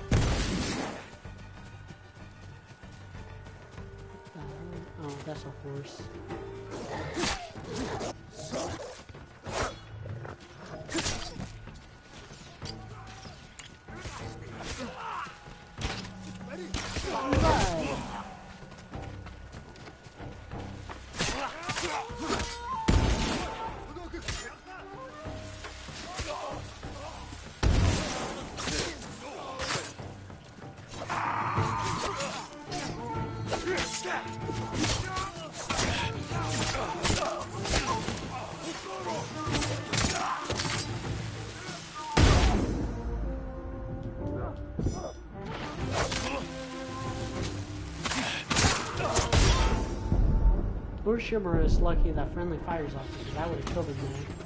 Oh, that's a horse. Lord Shimura is lucky that friendly fire's off because I would have killed him there.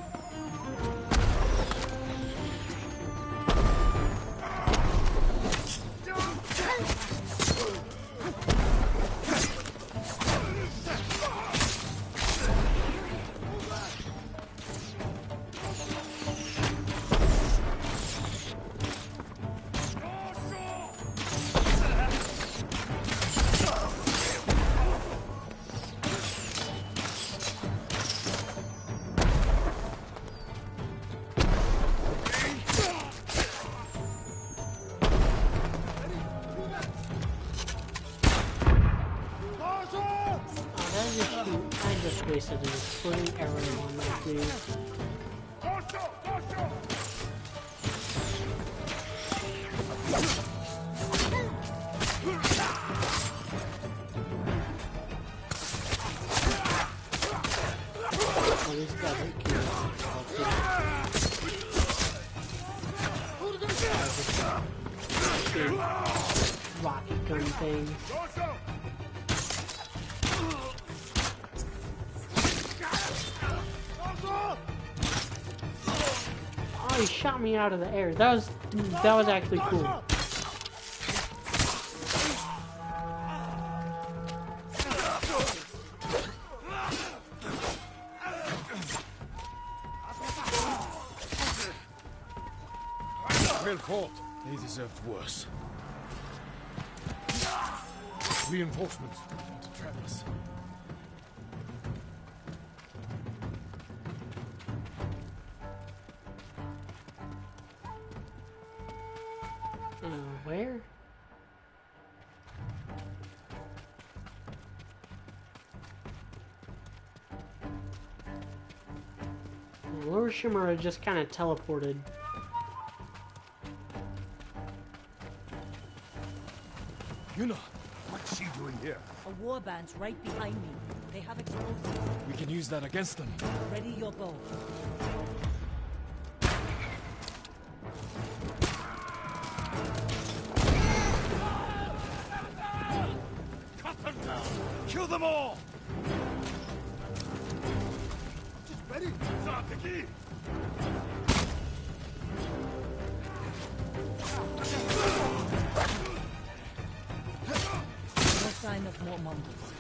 wasted an exploding arrow on that dude. Oh, these guys are cute. Big rocket gun thing. Oh, he shot me out of the air. That was actually cool. Well fought. They deserved worse. Reinforcements. Want to trap us. Where? Lower Shimura just kind of teleported. Yuna! What's she doing here? A warband's right behind me. They have explosives. We can use that against them. Ready your bow. Cut them down! Kill them all! Just ready! Zateki! No sign of more Mongols.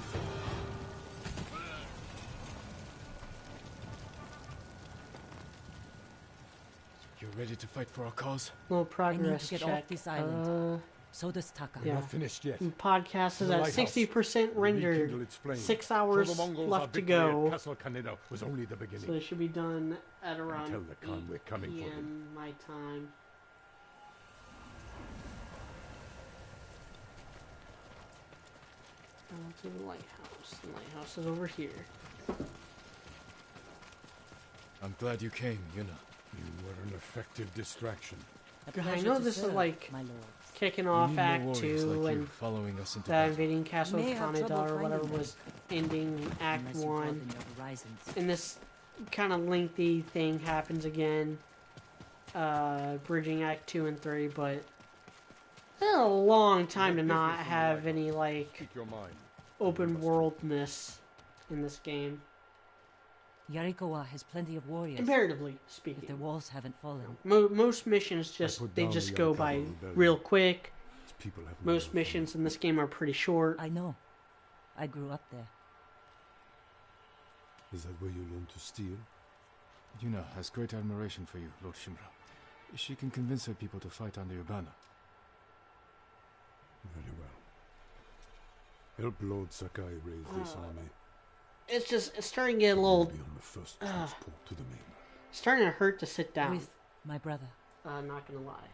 You're ready to fight for our cause? Little I need progress to get check. off this island. So does Taka. Yeah. Not finished yet. Podcast is The at lighthouse. 60% rendered. Rekindle its flame. 6 Show hours the Mongols left our to victory at go. Castle Kaneda was only the beginning. So they should be done at around Tell the Khan we're coming for 8 him. p.m. my time. To the lighthouse. The lighthouse is over here. I'm glad you came, Yuna. You were an effective distraction. A I pleasure know to this is serve, like my lords. kicking We off need more Act warriors 2 like you and following us into the battle. invading Castle May have Kaneda trouble or whatever finding was ending Act Unless you 1. broaden your horizons. And this kind of lengthy thing happens again. Bridging Act 2 and 3, but it's been a long time to not have any like Keep your mind. open worldness in this game. Yarikawa has plenty of warriors. Comparatively But speaking. their walls haven't fallen. Most missions put they down just the go Yarikawa by rebellion. real quick. Its people have no Most love for missions in this game are pretty short. I know. I grew up there. me. Is that where you learned to steal? Yuna has great admiration for you, Lord Shimura. She can convince her people to fight under your banner. Very well. Help Lord Sakai raise this army. It's starting to get a little Be on the first transport to the mainland. starting to hurt to sit down. With my brother. Not gonna lie.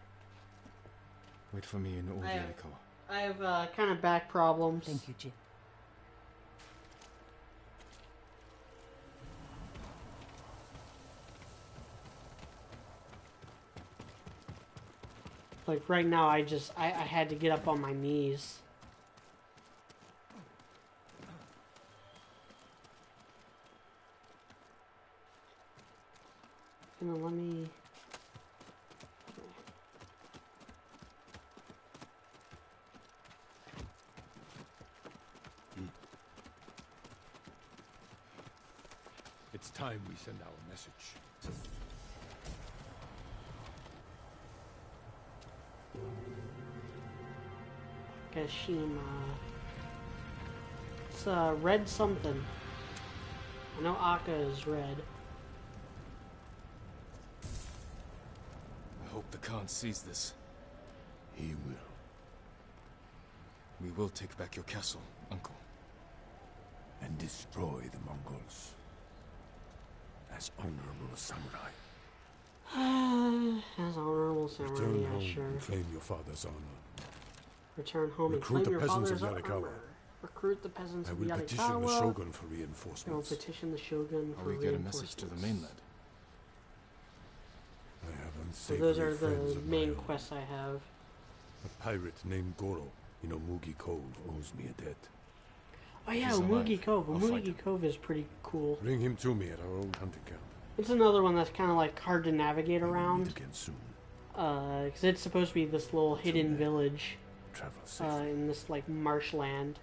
Wait for me in Old I have- Yarikawa. I have kind of back problems. Thank you, Jin. Like right now, I had to get up on my knees. Gonna let me. It's time we send our message. Kashima. It's red something. I know Akka is red. I hope the Khan sees this. He will. We will take back your castle, Uncle. And destroy the Mongols. As honorable samurai. As honorable samurai, Return yeah, home sure. and claim your father's honor. Return home Recruit and the claim your peasants of father's Yarikawa. armor. Recruit the peasants I of will Yarikawa. petition the Shogun for We'll reinforcements. petition the Shogun How for we get a message to the reinforcements. mainland? I have So unsavory those are friends the of my main own. quests I have. A pirate named Goro in Omugi Cove owes me a debt. Oh yeah, He's Umugi alive. Cove. I'll fight Umugi him. Cove is pretty cool. Bring him to me at our old hunting camp. It's another one that's kind of like hard to navigate We will around. meet again soon. Because it's supposed to be this little hidden village Travel safely. in this like marshland.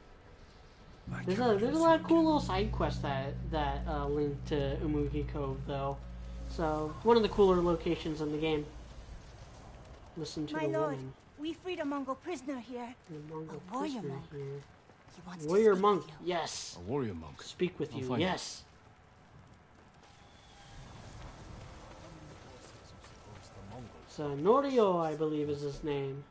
I There's cannot a visit lot of cool again. little side quests that link to Umugi Cove though. So one of the cooler locations in the game. Listen to My the lord, woman. we freed a Mongol prisoner here. The Mongol A warrior prisoner monk. here. He wants Warrior to speak monk, with you. yes. A warrior monk. Speak with I'll you, find him. yes. So Norio, I believe, is his name.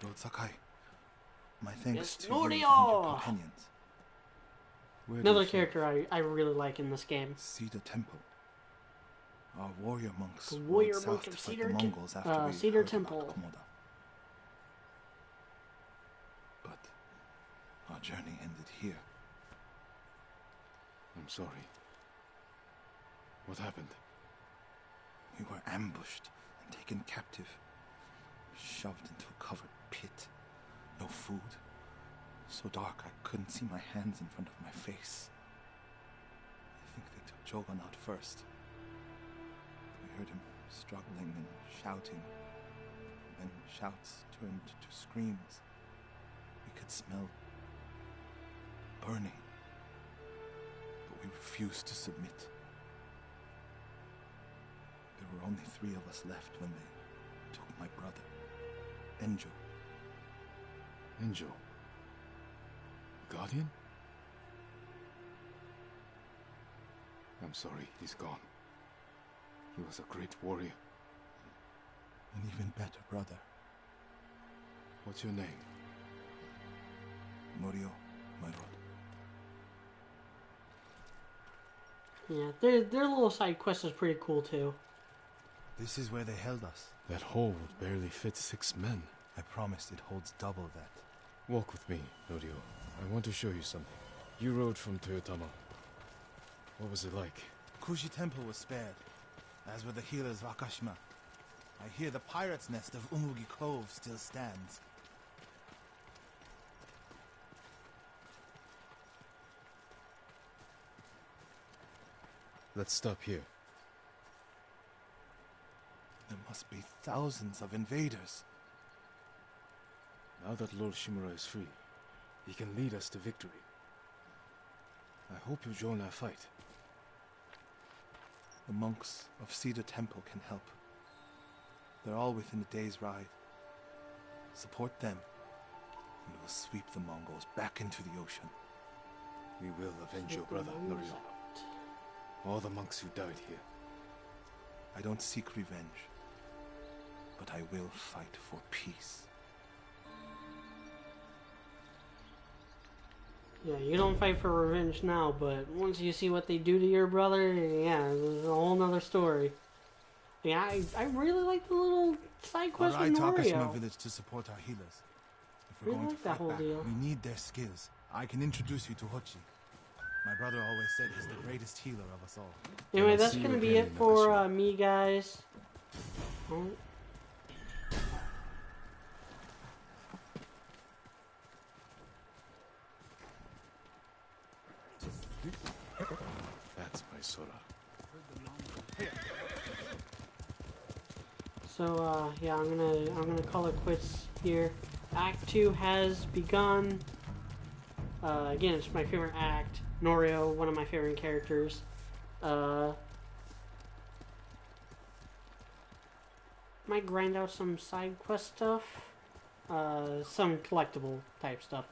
Lord Sakai, my thanks Yes, to you and your Norio! companions. Where Another did you- character I really like in this game. Cedar Temple. Our warrior monks The warrior rode monk south of to fight Cedar the Tem- Mongols after we Cedar heard Temple. about Komoda. But our journey ended here. I'm sorry. What happened? We were ambushed and taken captive, shoved into a covered pit. No food. So dark I couldn't see my hands in front of my face. I think they took Jogan out first. We heard him struggling and shouting. When shouts turned to screams, we could smell burning. But we refused to submit. There were only 3 of us left when they took my brother, Enjo. Enjo. Guardian? I'm sorry, he's gone. He was a great warrior. An even better brother, What's your name? Norio, my lord. Yeah, their little side quest is pretty cool too. This is where they held us. That hole would barely fit 6 men. I promised it holds double that. Walk with me, Norio. I want to show you something. You rode from Toyotama. What was it like? Kushi Temple was spared, as were the healers of Akashima. I hear the pirate's nest of Umugi Cove still stands. Let's stop here. There must be thousands of invaders. Now that Lord Shimura is free, he can lead us to victory. I hope you join our fight. The monks of Cedar Temple can help. They're all within a day's ride. Support them, and we'll sweep the Mongols back into the ocean. We will avenge your brother, Norio. All the monks who died here. I don't seek revenge, but I will fight for peace. Yeah, you don't fight for revenge now, but once you see what they do to your brother, yeah, it's a whole nother story. Yeah, I really like the little side I'll quest ride with to Akashima Norio. village to support our healers. If we're Really going to like that fight whole back, deal. we need their skills. I can introduce you to Hochi. My brother always said he's the greatest healer of us all. Anyway, I'll that's see you gonna be again it in for Nakashima. me, guys. Oh. That's my Sora. So yeah, I'm gonna call it quits here. Act 2 has begun. Again, it's my favorite act. Norio, one of my favorite characters. Might grind out some side quest stuff. Some collectible type stuff.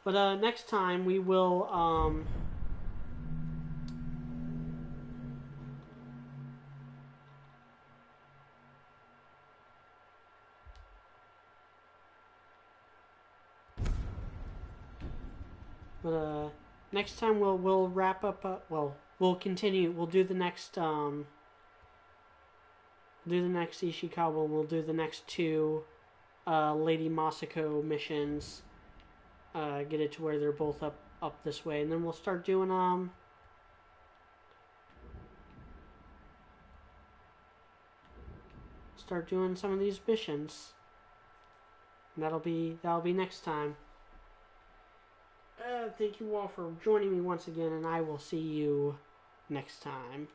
But next time we will But next time we'll wrap up. We'll continue. We'll do the next Ishikawa. And we'll do the next two Lady Masako missions. Get it to where they're both up this way, and then we'll start doing some of these missions. And that'll be next time. Thank you all for joining me once again, and I will see you next time.